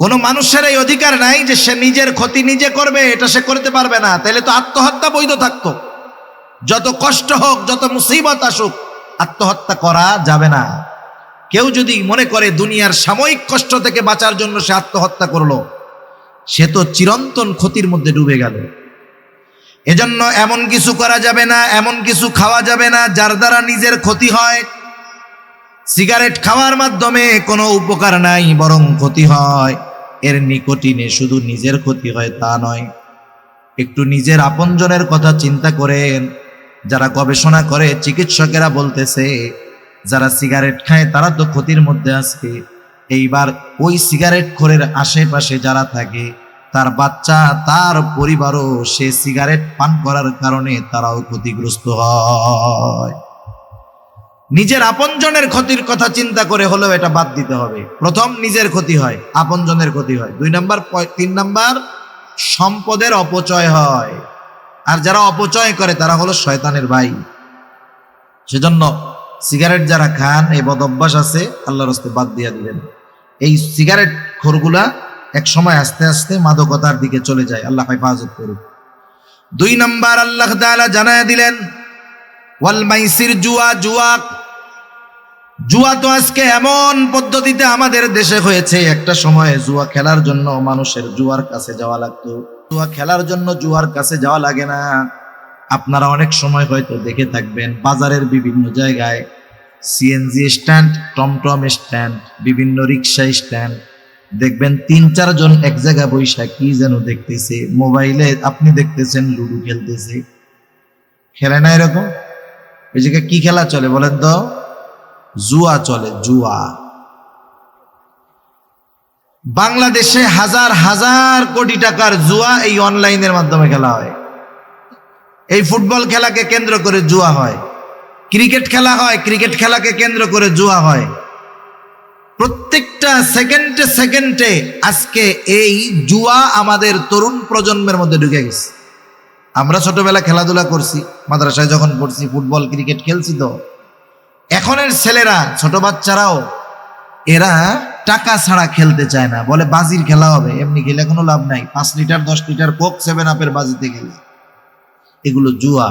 কোন মানুষের এই অধিকার নাই যে সে নিজের ক্ষতি নিজে করবে, এটা সে করতে পারবে না। তাহলে তো আত্মহত্যা বৈধ থাকতো। যত কষ্ট হোক, যত মুসিবত আসুক, আত্মহত্যা করা যাবে না। কেউ যদি মনে করে দুনিয়ার সাময়িক কষ্ট থেকে বাঁচার জন্য সে আত্মহত্যা করলো, সে তো চিরন্তন ক্ষতির মধ্যে ডুবে গেল। এজন্য এমন কিছু করা যাবে না, এমন কিছু খাওয়া যাবে না যার দ্বারা নিজের ক্ষতি হয়। সিগারেট খাওয়ার মাধ্যমে কোনো উপকার নাই, বরং ক্ষতি হয়। এর নিকোটিনে শুধু নিজের ক্ষতি হয় তা নয়, একটু নিজের আপনজনের কথা চিন্তা করেন। যারা গবেষণা করে, চিকিৎসকেরা বলতেছে যারা সিগারেট খায় তারা তো ক্ষতির মধ্যে আছে। এইবার ওই সিগারেট খোরের আশেপাশে যারা থাকে, তার বাচ্চা, তার পরিবারও সে সিগারেট পান করার কারণে তারাও ক্ষতিগ্রস্ত হয়। নিজের আপনজনের ক্ষতির কথা চিন্তা করে হলেও এটা বাদ দিতে হবে। প্রথম নিজের ক্ষতি হয়, আপনজনের ক্ষতি হয় 2 নাম্বার। 3 নাম্বার, সম্পদের অপচয় হয়। আর যারা অপচয় করে তারা হলো শয়তানের ভাই। সেজন্য সিগারেট যারা খান, এই বদ অভ্যাস আছে, আল্লাহর রাস্তে বাদ দিয়ে দিবেন। এই সিগারেট খোরগুলা এক সময় আস্তে আস্তে মাদকতার দিকে চলে যায়, আল্লাহ হেফাজত করুক। 2 নাম্বার, আল্লাহ তাআলা জানায়া দিলেন ওয়াল মাইসির, জুয়া। জুয়া তো আজকে এমন পদ্ধতিতে আমাদের দেশে হয়েছে, একটা সময় জুয়া খেলার জন্য মানুষের জুয়ার কাছে যাওয়া লাগতো। জুয়া খেলার জন্য জুয়ার কাছে যাওয়া লাগে না। আপনারা অনেক সময় হয়তো দেখে থাকবেন, বাজারের বিভিন্ন জায়গায় সিএনজি স্ট্যান্ড, টমটম স্ট্যান্ড, বিভিন্ন রিক্সা স্ট্যান্ড, দেখবেন 3-4 জন এক জায়গায় বৈশা কি যেন দেখতেছে, মোবাইলে আপনি দেখতেছেন লুডো খেলতেছে। খেলে না এরকম? ওই জায়গায় কি খেলা চলে বলেন তো? জুয়া চলে, জুয়া। বাংলাদেশে হাজার হাজার কোটি টাকার জুয়া এই অনলাইনের মাধ্যমে খেলা হয়। এই ফুটবল খেলাকে কেন্দ্র করে জুয়া হয়, ক্রিকেট খেলা হয়, ক্রিকেট খেলাকে কেন্দ্র করে জুয়া হয়। প্রত্যেকটা সেকেন্ডে সেকেন্ডে আজকে এই জুয়া আমাদের তরুণ প্রজন্মের মধ্যে ঢুকে গেছে। আমরা ছোটবেলা খেলাধুলা করছি, মাদ্রাসায় যখন পড়ছি ফুটবল ক্রিকেট খেলছি, তো এখনের ছেলেরা, ছোট বাচ্চারাও, এরা টাকা ছাড়া খেলতে চায় না, বলে বাজির খেলা হবে, এমনি খেলে কোনো লাভ নাই। 5 লিটার 10 লিটার কোক 7 আপের বাজিতে গেলে, এগুলো জুয়া।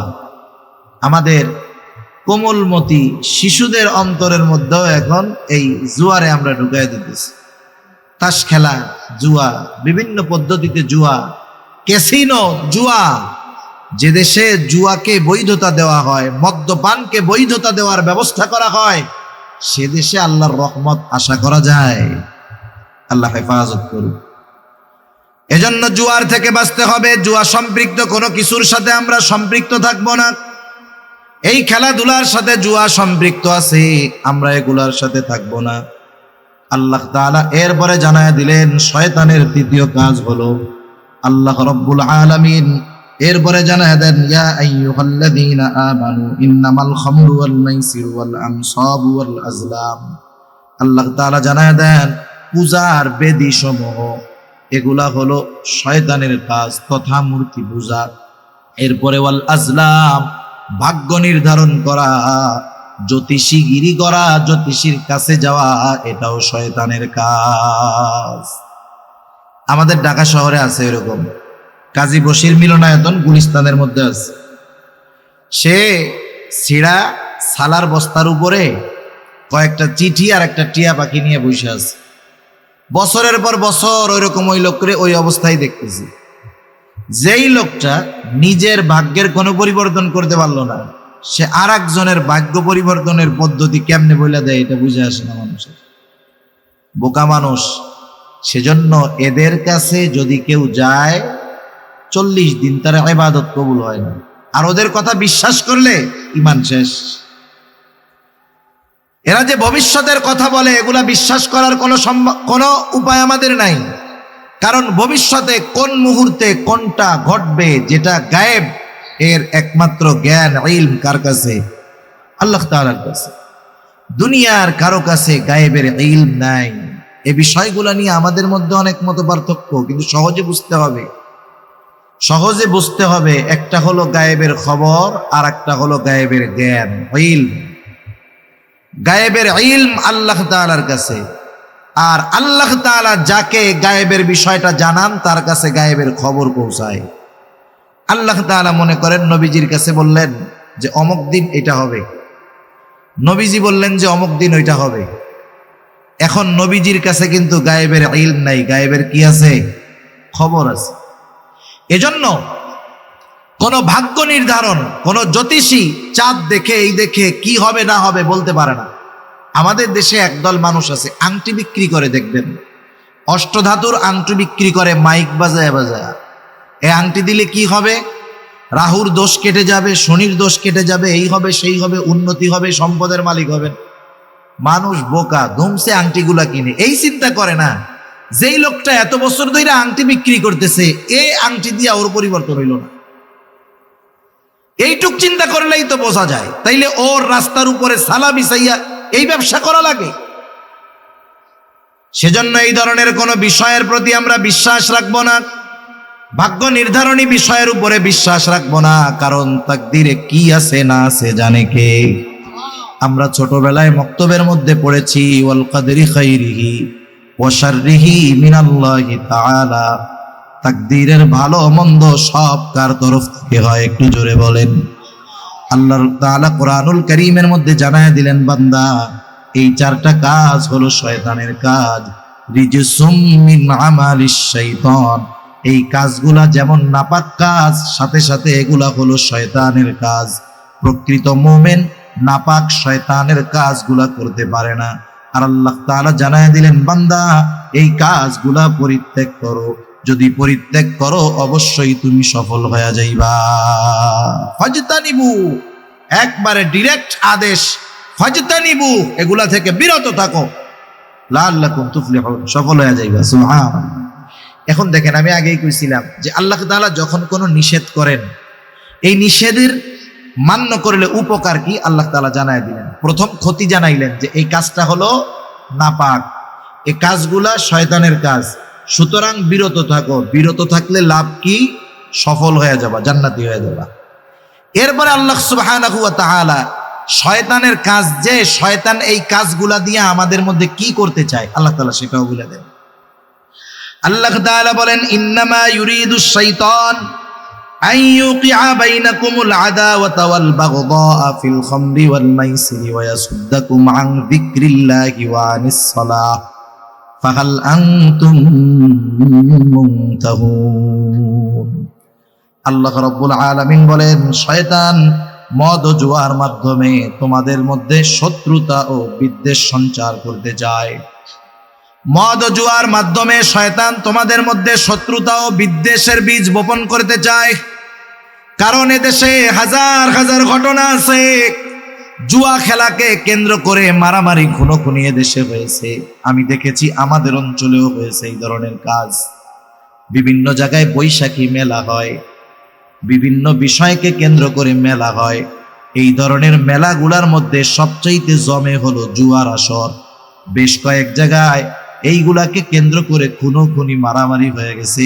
আমাদের কোমলমতি শিশুদের অন্তরের মধ্যেও এখন এই জুয়ারে আমরা ঢুকাই দিতেছি। তাস খেলা জুয়া, বিভিন্ন পদ্ধতিতে জুয়া, ক্যাসিনো জুয়া। যে দেশে জুয়াকে বৈধতা দেওয়া হয়, মদ্যপানকে বৈধতা দেওয়ার ব্যবস্থা করা হয়, সে দেশে আল্লাহর রহমত আশা করা যায়। আল্লাহ হেফাজত করুন। এজন্য জুয়ার থেকে বাঁচতে হবে। জুয়া সম্পৃক্ত কোনো কিছুর সাথে আমরা সম্পৃক্ত থাকবো না। এই খেলাধুলার সাথে জুয়া সম্পৃক্ত আছে, আমরা এগুলার সাথে থাকবো না। আল্লাহ তাআলা এরপরে জানায় দিলেন শয়তানের তৃতীয় কাজ হলো, আল্লাহ রাব্বুল আলামিন এরপরে জানায় দেন, ইয়া আইয়ুহাল্লাযীনা আমানু ইন্নামাল খামরু ওয়াল মাইসিরু ওয়াল আনসাবু ওয়াল আজলাম। আল্লাহ তাআলা জানায় দেন পূজার বেদী সমূহ এগুলা হলো শয়তানের কাজ তথা মূর্তি পূজা। এরপরে ওয়াল আজলাম, ভাগ্য নির্ধারণ করা, জ্যোতিষীগিরি করা, জ্যোতিষীর কাছে যাওয়া, এটাও শয়তানের কাজ। আমাদের ঢাকা শহরে আছে এরকম কাজী বশির মিলনায়তন, গুলিস্তানের মধ্যে আছে। সে ছিঁড়া সালার বস্তার উপরে কয়েকটা চিঠি আর একটা টিয়া পাখি নিয়ে বসে আছে। বছরের পর বছর ওইরকম ওই লোকরে ওই অবস্থায় দেখতেছি। যেই লোকটা নিজের ভাগ্যের কোনো পরিবর্তন করতে পারলো না, সে আর একজনের ভাগ্য পরিবর্তনের পদ্ধতি কেমনে বলে দেয় এটা বুঝে আসে না মানুষের। বোকা মানুষ। সেজন্য এদের কাছে যদি কেউ যায় 40 দিন তার ইবাদত কবুল হয় না। আর ওদের কথা বিশ্বাস করলে ঈমান শেষ। এরা যে ভবিষ্যতের কথা বলে, এগুলা বিশ্বাস করার কোনো উপায় আমাদের নাই। কারণ ভবিষ্যতে কোন মুহূর্তে কোনটা ঘটবে যেটা গায়েব, এর একমাত্র জ্ঞান ইলম কার কাছে? আল্লাহ তাআলার কাছে। দুনিয়ার কারো কাছে গায়েবের ইলম নাই। এই বিষয়গুলো নিয়ে আমাদের মধ্যে অনেক মত পার্থক্য, কিন্তু সহজে বুঝতে হবে। সহজে বুঝতে হবে, একটা হলো গায়েবের খবর আর একটা হলো গায়েবের জ্ঞান, ইলম। গায়েবের ইলম আল্লাহ তাআলার কাছে, আর আল্লাহ তাআলা যাকে গায়েবের বিষয়টা জানান তার কাছে গায়েবের খবর পৌঁছায়। আল্লাহ তাআলা মনে করেন নবীজির কাছে বললেন যে অমুক দিন এটা হবে, নবীজি বললেন যে অমুক দিন ওইটা হবে। এখন নবীজির কাছে কিন্তু গায়েবের ইলম নাই, গায়েবের কি আছে? খবর আছে। এজন্য কোন ভাগ্য নির্ধারণ, কোন জ্যোতিষী চাঁদ দেখে এই দেখে কি হবে না হবে বলতে পারে না। আমাদের দেশে একদল মানুষ আছে আংটি বিক্রি করে, দেখবেন অষ্টধাতুর আংটি বিক্রি করে মাইক বাজায় বাজায়। এই আংটি দিলে কি হবে? রাহুর দোষ কেটে যাবে, শনির দোষ কেটে যাবে, এই হবে সেই হবে, উন্নতি হবে, সম্পদের মালিক হবেন। মানুষ বোকা, ধুমসে আংটিগুলা কিনে। এই চিন্তা করে না যেই লোকটা এত বছর ধরে আংটি বিক্রি করতেছে, এই আংটি দিয়া ওর পরিবর্তন হইল না। এইটুক চিন্তা করলেই তো বোঝা যায়। তাইলে ওর রাস্তার উপরে সালা বিছাইয়া এই ব্যবসা করা লাগে? সেজন্য এই ধরনের কোনো বিষয়ের প্রতি আমরা বিশ্বাস রাখবো না। ভাগ্য নির্ধারণী বিষয়ের উপরে বিশ্বাস রাখবো না, কারণ তাকদিরে কি আছে না আছে জানে কে? আমরা ছোটবেলায় মক্তবের মধ্যে পড়েছি, ওয়াল কদরি খাইরিহি ওয়া শাররিহি মিনাল্লাহি তাআলা। তাকদীরের ভালো মন্দ সব কার তরফ থেকে হয়? একটু জোরে বলেন। আল্লাহ তাআলা কোরআনুল কারীমের মধ্যে জানায় দিলেন, বান্দা এই 4টা কাজ হলো শয়তানের কাজ। রিজসুম মিন আমালিশ শাইতান। এই কাজগুলা যেমন নাপাক কাজ, সাথে সাথে এগুলা হলো শয়তানের কাজ। প্রকৃত মুমিন নাপাক শয়তানের কাজগুলা করতে পারে না। আর আল্লাহ তাআলা জানায় দিলেন, বান্দা এই কাজগুলা পরিত্যাগ করো। যদি পরিত্যাগ করো অবশ্যই তুমি সফল হয়ে যাইবা। ফাজতানিবু, একবারে ডিরেক্ট আদেশ, ফাজতানিবু, এগুলা থেকে বিরত থাকো, লাআল্লাকুম তুফলিহুন, সফল হয়ে যাইবা। সুবহানাল্লাহ। এখন দেখেন, আমি আগেই কইছিলাম যে আল্লাহ তাআলা যখন কোনো নিষেধ করেন, এই নিষেধের মান্য করলে উপকার কি আল্লাহ তাআলা জানায় দিলেন। প্রথম ক্ষতি জানাইলেন যে এই কাজটা হলো নাপাক, এই কাজগুলা শয়তানের কাজ, সুতরাং বিরত থাকো। বিরত থাকলে লাভ কি? সফল হয়ে যাবা, জান্নাতি হয়ে যাবা। এরপরে আল্লাহ সুবহানাহু ওয়া তাআলা শয়তানের কাজ, যে শয়তান এই কাজগুলা দিয়ে আমাদের মধ্যে কি করতে চায় আল্লাহ তাআলা সেটাও বলে দেন। আল্লাহ তাআলা বলেন, ইন্নামা ইউরিদুশ শাইতান আন ইউকিআ বাইনাকুমুল আদাওয়াতা ওয়াল বাগদাআ ফিল খামরি ওয়াল মাইসিরি ওয়া ইয়াসুদ্দাকুম আন যিকরিল্লাহি ওয়া আনিস সালাহ ফাহাল আনতুম মুনতাহুন। আল্লাহ রাব্বুল আলামিন বলেন, শয়তান মদ ও জুয়ার মাধ্যমে তোমাদের মধ্যে শত্রুতা ও বিদ্বেষ সঞ্চার করতে চায়। মদ ও জুয়ার মাধ্যমে শয়তান তোমাদের মধ্যে শত্রুতা ও বিদ্বেষের বীজ বপন করতে চায়। কারণ এদেশে হাজার হাজার ঘটনা আছে, জুয়া খেলাকে কেন্দ্র করে মারামারি খুনোখুনি এদেশে হয়েছে। আমি দেখেছি আমাদের অঞ্চলেও হয়েছে এই ধরনের কাজ। বিভিন্ন জায়গায় বৈশাখী মেলা হয়, বিভিন্ন বিষয়কে কেন্দ্র করে মেলা হয়। এই ধরনের মেলাগুলার মধ্যে সবচাইতে জমে হলো জুয়ার আসর। বেশ কয়েক জায়গায় এইগুলাকে কেন্দ্র করে খুনোখুনি মারামারি হয়ে গেছে।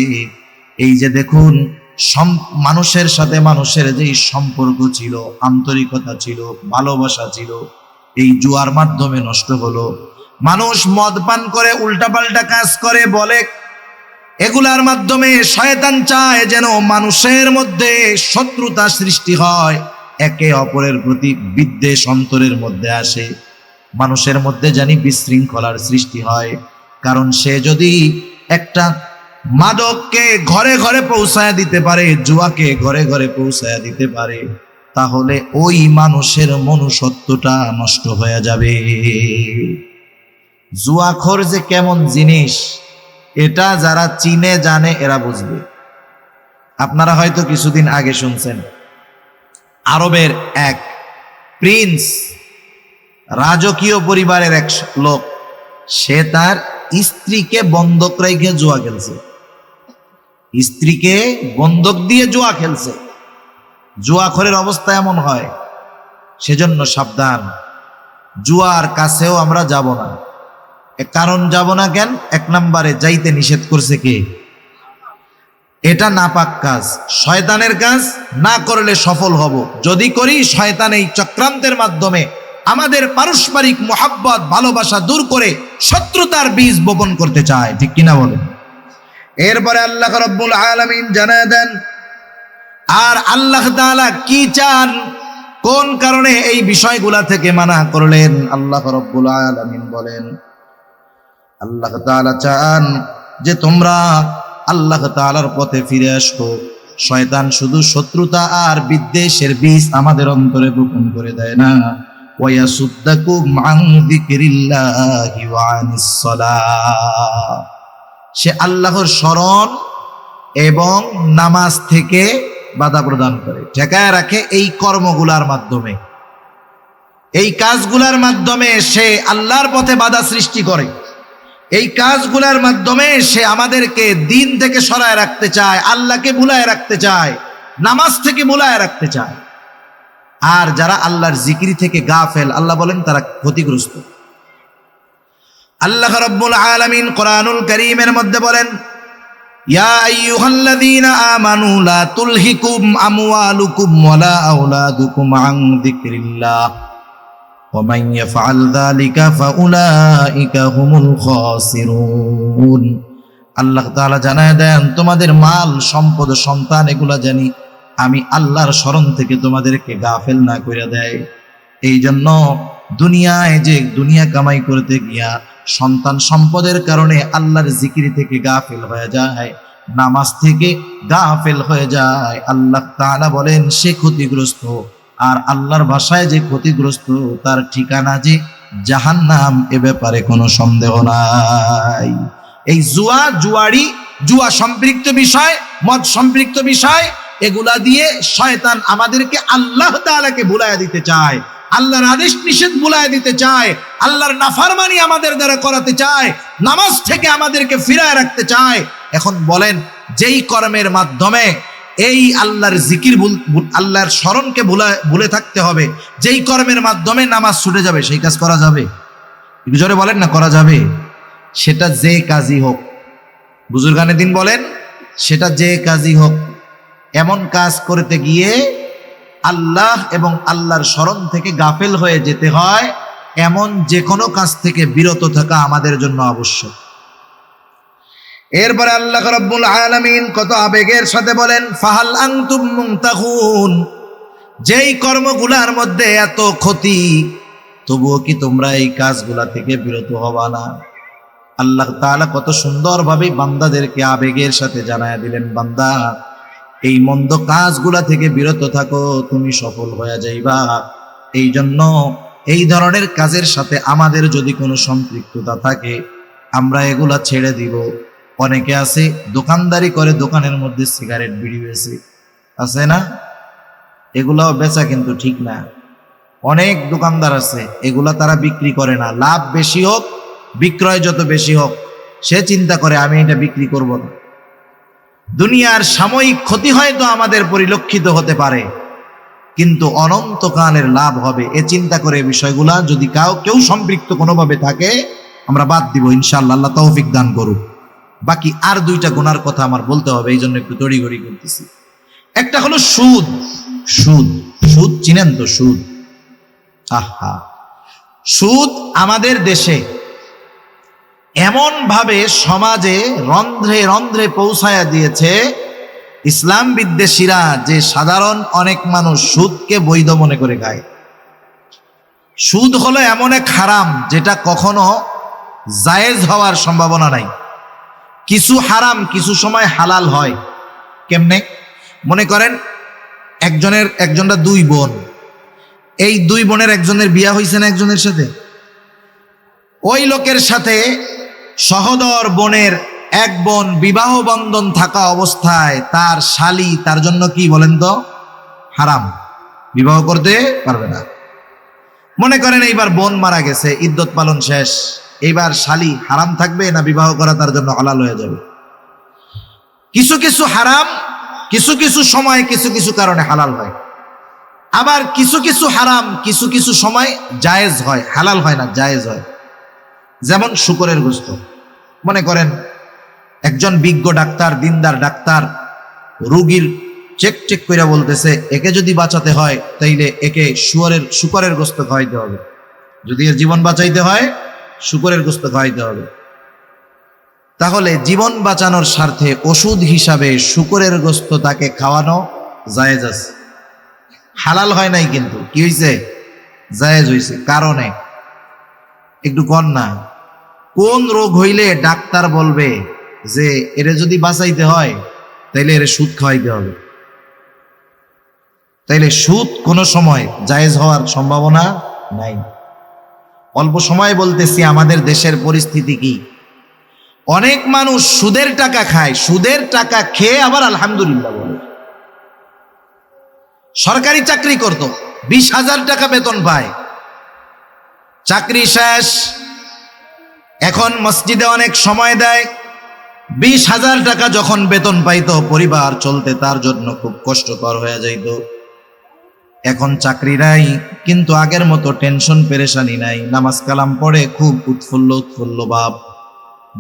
এই যে দেখুন, মানুষের সাথে মানুষের যে সম্পর্ক ছিল, আন্তরিকতা ছিল, ভালোবাসা ছিল, এই জুয়ার মাধ্যমে নষ্ট হলো। মানুষ মদ পান করে উল্টাপাল্টা কাজ করে বলে, এগুলার মাধ্যমে শয়তান চায় যেন মানুষের মধ্যে শত্রুতা সৃষ্টি হয়, একে অপরের প্রতি বিদ্বেষ অন্তরের মধ্যে আসে, মানুষের মধ্যে জানি বিশৃঙ্খলার সৃষ্টি হয়। কারণ সে যদি একটা মাদককে ঘরে ঘরে পৌঁছায় দিতে পারে, জুয়াকে ঘরে ঘরে পৌঁছায় দিতে পারে, তাহলে ওই মানুষের মনুষ্যত্বটা নষ্ট হয়ে যাবে। জুয়াখোর যে কেমন জিনিস, এটা যারা চিনে জানে এরা বুঝবে। আপনারা হয়তো কিছুদিন আগে শুনছেন, আরবের এক প্রিন্স, রাজকীয় পরিবারের এক লোক, সে তার স্ত্রীকে বন্ধক রেখে জুয়া খেলছে। স্ত্রীকে বন্ধক দিয়ে জুয়া খেলছে। জুয়াখোরের অবস্থা এমন হয়, সেজন্য সাবধান, জুয়ার কাছেও আমরা যাব না। কারণ যাব না কেন? এক নম্বরে যাইতে নিষেধ করছে কে? এটা নাপাক কাজ, শয়তানের কাজ। না করলে সফল হব, যদি করি শয়তান এই চক্রান্তের মাধ্যমে আমাদের পারস্পরিক মোহাব্বত ভালোবাসা দূর করে শত্রুতার বীজ বপন করতে চায়। ঠিক কিনা বলেন? এরপরে আল্লাহ রাব্বুল আলামিন জানায় দেন, আর আল্লাহ তাআলা কি চান, কোন কারণে এই বিষয়গুলা থেকে মানা করলেন। আল্লাহ রাব্বুল আলামিন বলেন, আল্লাহ তাআলা চান যে তোমরা আল্লাহ তাআলার পথে ফিরে আসো। শয়তান শুধু শত্রুতা আর বিদ্বেষের বীজ আমাদের অন্তরে বপন করে দেয় না, ওয়ায়াসুদ্দাকুম আন যিকরিল্লাহি ওয়া আনিস সালাহ, সে আল্লাহর স্মরণ এবং নামাজ থেকে বাধা প্রদান করে, ঠেকায় রাখে। এই কর্মগুলার মাধ্যমে, এই কাজগুলার মাধ্যমে সে আল্লাহর পথে বাধা সৃষ্টি করে। এই কাজগুলার মাধ্যমে সে আমাদেরকে দিন থেকে সরায় রাখতে চায়, আল্লাহকে ভুলায় রাখতে চায়, নামাজ থেকে ভুলায় রাখতে চায়। আর যারা আল্লাহর জিকির থেকে গাফেল, আল্লাহ বলেন তারা ক্ষতিগ্রস্ত। আল্লাহ রাব্বুল আলামিন কোরআনুল কারীমের মধ্যে বলেন, ইয়া আইয়ুহাল্লাযীনা আমানু লা তুলহিকুম আমওয়ালুকুম ওয়ালা আওলাদুকুম আন যিকরিল্লাহ ওয়া মান ইয়াফআল যালিকা ফাউলাইকা হুমুল খাসিরুন। আল্লাহ তাআলা জানায় দেন, তোমাদের মাল সম্পদ সন্তান এগুলা জানি আমি আল্লাহর স্মরণ থেকে তোমাদেরকে গাফেল না করে দেয়। এই জন্য দুনিয়ায় যে দুনিয়া কামাই করতে গিয়া সন্তান সম্পদের কারণে আল্লাহর জিকির থেকে গাফেল হয়ে যায়, নামাজ থেকে গাফেল হয়ে যায়, আল্লাহ তাআলা বলেন সে ক্ষতিগ্রস্ত। আর আল্লাহর ভাষায় যে ক্ষতিগ্রস্ত, তার ঠিকানা যে জাহান্নাম, এ ব্যাপারে কোনো সন্দেহ নাই। এই জুয়া, জুয়ারি, জুয়া সম্পৃক্ত বিষয়, মদ সম্পৃক্ত বিষয়, এগুলা দিয়ে শয়তান আমাদেরকে আল্লাহ তাআলাকে ভুলাইয়া দিতে চায়, আল্লাহর আদেশ নিষেধ ভুলাইয়া দিতে চায়, আল্লাহর নাফরমানি আমাদের দ্বারা করাতে চায়, নামাজ থেকে আমাদেরকে ফিরায় রাখতে চায়। এখন বলেন, যেই কর্মের মাধ্যমে এই আল্লাহর জিকির, আল্লাহর স্মরণকে ভুলে থাকতে হবে, যেই কর্মের মাধ্যমে নামাজ ছুটে যাবে, সেই কাজ করা যাবে? একটু জোরে বলেন না, করা যাবে? সেটা যে কাজই হোক, বুজুর্গানে দিন বলেন, সেটা যে কাজই হোক, এমন কাজ করতে গিয়ে আল্লাহ এবং আল্লাহর স্মরণ থেকে গাফেল হয়ে যেতে হয়, এমন যে কোনো কাজ থেকে বিরত থাকা আমাদের জন্য আবশ্যক। এরপরে আল্লাহ রাব্বুল আলামিন কত আবেগের সাথে বলেন, ফাহাল আনতুম মুনতাহুন, যেই কর্মগুলার মধ্যে এত ক্ষতি, তবুও কি তোমরা এই কাজগুলা থেকে বিরত হবা না? আল্লাহ তাআলা কত সুন্দরভাবে বান্দাদেরকে আবেগের সাথে জানায় দিলেন, বান্দা এই মন্দ কাজগুলা থেকে বিরত থাকো, তুমি সফল হয়ে যাইবা। এই জন্য এই ধরনের কাজের সাথে আমাদের যদি কোনো সম্পৃক্ততা থাকে, আমরা এগুলা ছেড়ে দিব। অনেকে আছে দোকানদারি করে, দোকানের মধ্যে সিগারেট বিড়ি বেচে, আছে না? এগুলাও বেচা কিন্তু ঠিক না। অনেক দোকানদার আছে, এগুলা তারা বিক্রি করে না। লাভ বেশি হোক, বিক্রয় যত বেশি হোক, সে চিন্তা করে আমি এটা বিক্রি করব না। দুনিয়ার সাময়িক ক্ষতি হয়তো আমাদের পরিলক্ষিত হতে পারে, কিন্তু অনন্তকালের লাভ হবে, এ চিন্তা করে বিষয়গুলা যদি কেউ সম্পৃক্ত কোনোভাবে থাকে আমরা বাদ দিব ইনশাআল্লাহ। আল্লাহ তৌফিক দান করুক। বাকি আর দুইটা গুনার কথা আমার বলতে হবে, এই জন্য একটু তড়িঘড়ি করতেছি। একটা হলো সুদ। সুদ সুদ চিনেন তো? সুদ, আহা, সুদ আমাদের দেশে এমন ভাবে সমাজে রন্ধ্রে রন্ধ্রে পৌঁছায়া দিয়েছে ইসলাম বিদ্বেষীরা, যে সাধারণ অনেক মানুষ সুদকে বৈধ মনে করে খায়। সুদ হলো এমন এক হারাম যেটা কখনো জায়েজ হওয়ার সম্ভাবনা নাই। কিছু হারাম কিছু সময় হালাল হয়। কেমনে? মনে করেন একজনটা দুই বোন, এই দুই বোনের একজনের বিয়া হয়েছে না একজনের সাথে, ওই লোকের সাথে সহোদর বোনের এক বোন বিবাহ বন্ধন থাকা অবস্থায় তার শালি তার জন্য কি বলেন তো? হারাম, বিবাহ করতে পারবে না। মনে করেন এইবার বোন মারা গেছে, ইদ্যত পালন শেষ, এইবার শালি হারাম থাকবে না বিবাহ করা তার জন্য হালাল হয়ে যাবে? কিছু কিছু হারাম কিছু কিছু সময় কিছু কিছু কারণে হালাল হয়, আবার কিছু কিছু হারাম কিছু কিছু সময় জায়েজ হয়, হালাল হয় না, জায়েজ হয়। যেমন শুকরের গোশত। মনে করেন একজন বিজ্ঞ ডাক্তার, দিনদার ডাক্তার রোগীর চেক করে বলতেছে একে যদি বাঁচাতে হয় তাইলে একে শুকরের গোশত খাওয়াইতে হবে, যদি এর জীবন বাঁচাইতে হয় শুকরের গোশত খাওয়াইতে হবে। তাহলে জীবন বাঁচানোর স্বার্থে ওষুধ হিসাবে শুকরের গোশত তাকে খাওয়ানো জায়েজ আছে, হালাল হয় নাই, কিন্তু কি হয়েছে? জায়েজ হয়েছে। কারণে একটু কন না, কোন রোগ হইলে ডাক্তার বলবে যে এরে যদি বাঁচাইতে হয় তাইলে এরে সুদ খাওয়াইতে হবে? তাইলে সুদ কোনো সময় জায়েজ হওয়ার সম্ভাবনা নাই। অল্প সময় বলতেছি, আমাদের দেশের পরিস্থিতি কি? অনেক মানুষ সুদের টাকা খায়, সুদের টাকা খেয়ে আবার আলহামদুলিল্লাহ বলে। সরকারি চাকরি করত, 20,000 টাকা বেতন পায়, চাকরি শেষ, এখন মসজিদে অনেক সময় দেয়। 20,000 টাকা যখন বেতন পাইতো, পরিবার চলতে তার জন্য খুব কষ্টকর হয়ে যাইত। এখন চাকরি নাই, কিন্তু আগের মতো টেনশন পেরেশানি নাই, নামাজ কালাম পড়ে খুব উৎফুল্ল ভাব।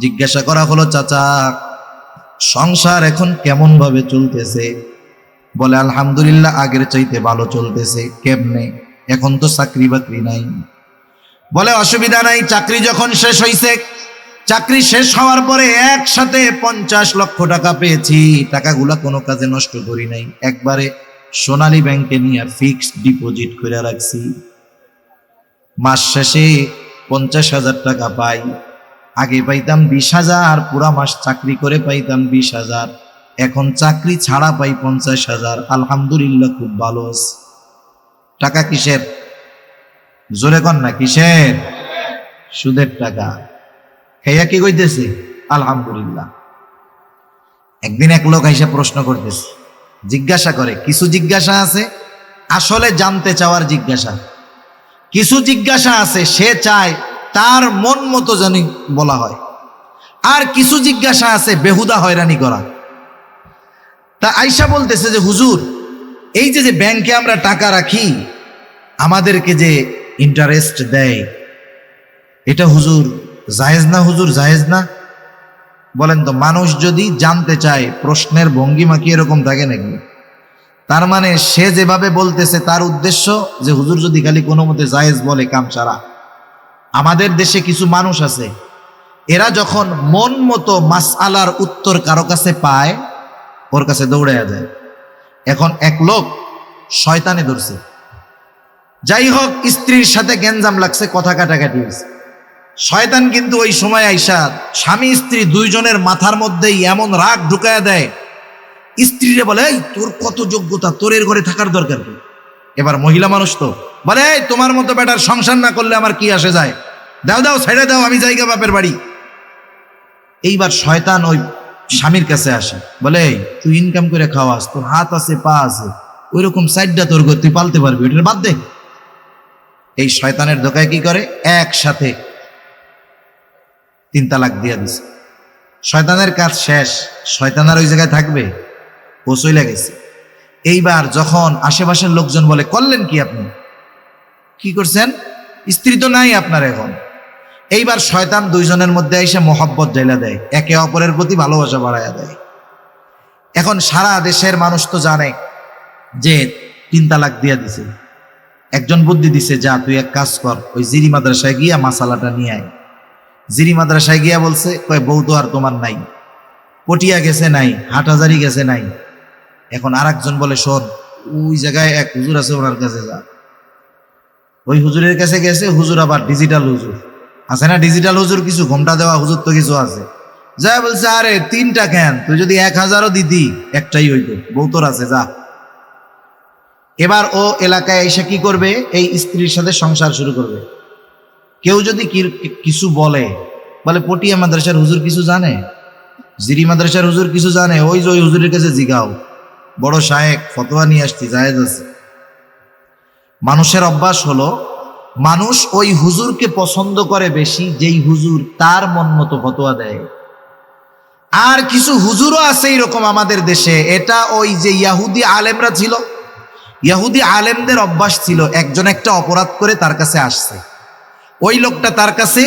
জিজ্ঞাসা করা হলো, চাচা সংসার এখন কেমন ভাবে চলতেছে? বলে আলহামদুলিল্লাহ আগের চাইতে ভালো চলতেছে। কেমনে? এখন তো চাকরি বাকরি নাই। বলে অসুবিধা নাই, চাকরি যখন শেষ হয়েছে, চাকরি শেষ হওয়ার পরে একসাথে 50 লক্ষ টাকা পেয়েছি, টাকাগুলা কোনো কাজে নষ্ট করি নাই, একবারে সোনালী ব্যাংকে নিয়ে ফিক্সড ডিপোজিট করে রাখছি। মাস শেষে 50,000 টাকা পাই, আগে পাইতাম 20,000, পুরা মাস চাকরি করে পাইতাম 20,000, এখন চাকরি ছাড়া পাই 50,000। আলহামদুলিল্লাহ খুব ভালো আছে। টাকা কিসের? জোরে কন না, কিসের? সুদের টাকা। খাইয়া কি কইতেছে? আলহামদুলিল্লাহ। একদিন এক লোক আইসা প্রশ্ন করতেছে, জিজ্ঞাসা করে, কিছু জিজ্ঞাসা আছে আসলে জানতে চাওয়ার জিজ্ঞাসা, কিছু জিজ্ঞাসা আছে সে চায় তার মন মতো জানি বলা হয়, আর কিছু জিজ্ঞাসা আছে বেহুদা হয়রানি করা। তা আইসা বলতেছে যে হুজুর, এই যে ব্যাংকে আমরা টাকা রাখি, আমাদেরকে যে ইন্টারেস্ট দেয়, এটা হুজুর জায়েজ না? হুজুর জায়েজ না? বলেন তো, মানুষ যদি জানতে চায় প্রশ্নের ভঙ্গিমা কি এরকম থাকে নাকি? তার মানে সে যেভাবে বলতেছে তার উদ্দেশ্য যে হুজুর যদি খালি কোনো মতে জায়েজ বলে কাম সারা। আমাদের দেশে কিছু মানুষ আছে, এরা যখন মন মতো মাসআলার উত্তর কারো কাছে পায়, ওর কাছে দৌড়াইয়া যায়। এখন এক লোক শয়তানে ধরছে, যাই হোক স্ত্রীর সাথে গ্যাঞ্জাম লাগছে, কথা কাটাকাটি হয়েছে। শয়তান কিন্তু ওই সময় আইসা স্বামী স্ত্রী দুইজনের মাথার মধ্যেই এমন রাগ ঢুকায়া দেয়, স্ত্রীরে বলে, এই তোর কত যোগ্যতা, তোর এর ঘরে থাকার দরকার কি? এবার মহিলা মানুষ তো বলে, এই তোমার মতো বেটার সংসার না করলে আমার কি আসে যায়, দাও দাও ছেড়ে দাও, আমি জায়গা বাপের বাড়ি। এইবার শয়তান ওই স্বামীর কাছে আসে, বলে এই, তুই ইনকাম করে খাওয়াস, তোর হাত আছে পা আছে, ওই রকম সাইডটা তোর ঘর, তুই পালতে পারবি, ওইটা বাদ দে। এই শয়তানের ধোকায় কি করে, একসাথে 3 তালাক দিয়ে দিছে। শয়তানের কাজ শেষ, শয়তান আর ওই জায়গায় থাকবে? ও চলে গেছে। এইবার যখন আশেপাশের লোকজন বলে, করলেন কি আপনি, কি করছেন, স্ত্রী তো নাই আপনার এখন। এইবার শয়তান দুইজনের মধ্যে এসে মোহাব্বত ঢেলে দেয়, একে অপরের প্রতি ভালোবাসা বাড়াইয়া দেয়। এখন সারা দেশের মানুষ তো জানে যে 3 তালাক দিয়ে দিছে। একজন বুদ্ধি দিছে, যা তুই এক কাজ কর, ওই জিরি মাদ্রাসায় গিয়া মাসালাটা নিয়ে আয়। জিরি মাদ্রাসায় গিয়া বলছে, কয় বউ তো আর তোমার নাই, পটিয়া গেছে নাই, হাটহাজারি গেছে নাই। এখন আর একজন বলে, শোন, ওই জায়গায় এক হুজুর আছে, ওনার কাছে যা। ওই হুজুরের কাছে গেছে, হুজুর আবার ডিজিটাল হুজুর আছে না, ডিজিটাল হুজুর, কিছু ঘোমটা দেওয়া হুজুর তো কিছু আছে। যা বলছে, আরে 3টা কেন, তুই যদি 1000ও দিতি একটাই হইতো, বউ তোর আছে, যা। এবার ও এলাকায় এসে কি করবে, এই স্ত্রীর সাথে সংসার শুরু করবে। কেউ যদি কিছু বলে পটিয়া মাদ্রাসার হুজুর কিছু জানে, জিরি মাদ্রাসার হুজুর কিছু জানে, ওই যে ওই হুজুরের কাছে জিগাও, বড় শায়েক ফতোয়া নিয়ে আসছি, জায়েজ আছে। মানুষের অভ্যাস হলো, মানুষ ওই হুজুরকে পছন্দ করে বেশি যেই হুজুর তার মন মতো ফতোয়া দেয়। আর কিছু হুজুরও আছে এরকম আমাদের দেশে, এটা ওই যে ইয়াহুদি আলেমরা ছিল, ইয়াহুদি আলেমদের অভ্যাস ছিল, একজন একটা অপরাধ করে তার কাছে আসছে, ওই লোকটা তার কাছে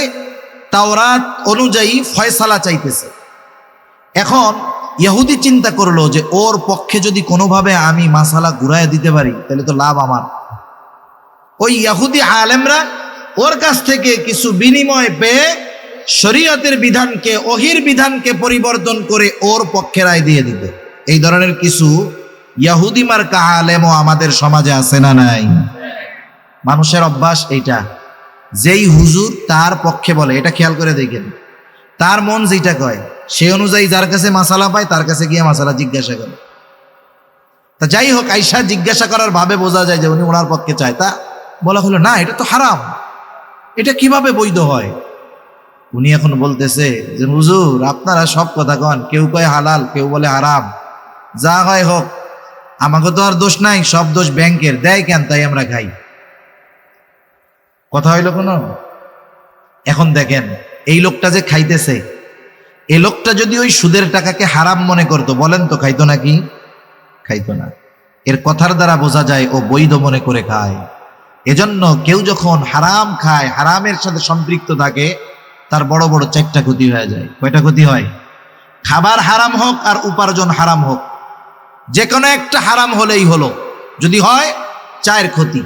তাওরাত অনুযায়ী ফয়সালা চাইতেছে। এখন ইহুদি চিন্তা করলো যে ওর পক্ষে যদি কোনোভাবে আমি মাসালা ঘুরাইয়া দিতে পারি তাহলে তো লাভ আমার। ওই ইহুদি আলেমরা ওর কাছ থেকে কিছু বিনিময় পেয়ে শরীয়তের বিধানকে, ওহির বিধানকে পরিবর্তন করে ওর পক্ষে রায় দিয়ে দিবে। এই ধরনের কিছু ইহুদি মার্কা আলেমও আমাদের সমাজে আছে না নাই? মানুষের অভ্যাস এইটা, যেই হুজুর তার পক্ষে বলে, এটা খেয়াল করে দেখেন, তার মন যেটা কয় সেই অনুযায়ী যার কাছে মাসালা পায় তার কাছে গিয়ে মাসালা জিজ্ঞাসা করে। তা যাই হোক, আয়সা জিজ্ঞাসা করার ভাবে বোঝা যায় যে উনি ওনার পক্ষে চায়। তা বলা হলো, না এটা তো হারাম, এটা কিভাবে বৈধ হয়? উনি এখন বলতেছে যে হুজুর, আপনারা সব কথা কন, কেউ কয় হালাল, কেউ বলে হারাম, যা হয় হোক, আমাকে তো আর দোষ নাই, সব দোষ ব্যাংকের, দেয় কেন তাই আমরা খাই। কথা হইল কোনো? এখন দেখেন, এই লোকটা যে খাইতেছে, এই লোকটা যদি ওই সুদের টাকাকে হারাম মনে করতো, বলেন তো খাইতো নাকি? খাইতো না। এর কথার দ্বারা বোঝা যায় ও বৈধ মনে করে খায়। এজন্য কেউ যখন হারাম খায়, হারামের সাথে সম্পৃক্ত থাকে, তার বড় বড় 4টা ক্ষতি হয়ে যায়। কয়টা ক্ষতি হয়? খাবার হারাম হোক আর উপার্জন হারাম হোক, যে কোনো একটা হারাম হলেই হলো। যদি হয় 4 ক্ষতি।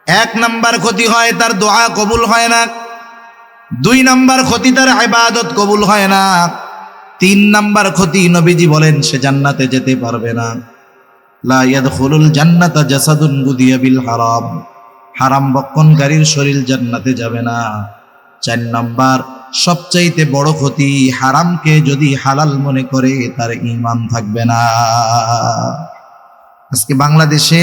1 নাম্বার ক্ষতি হয়, তার দোয়া কবুল হয় না। 2 নাম্বার ক্ষতি, তার ইবাদত কবুল হয় না। 3 নাম্বার ক্ষতি, নবীজি বলেন সে জান্নাতে যেতে পারবে না। লা ইয়াদখুলুল জান্নাতা জাসাদুন গুদিয়া বিল হারাম, হারাম বক্ষণকারীর শরীর জান্নাতে যাবে না। 4 নাম্বার সবচাইতে বড় ক্ষতি, হারামকে যদি হালাল মনে করে তার ঈমান থাকবে না। আজকে বাংলাদেশে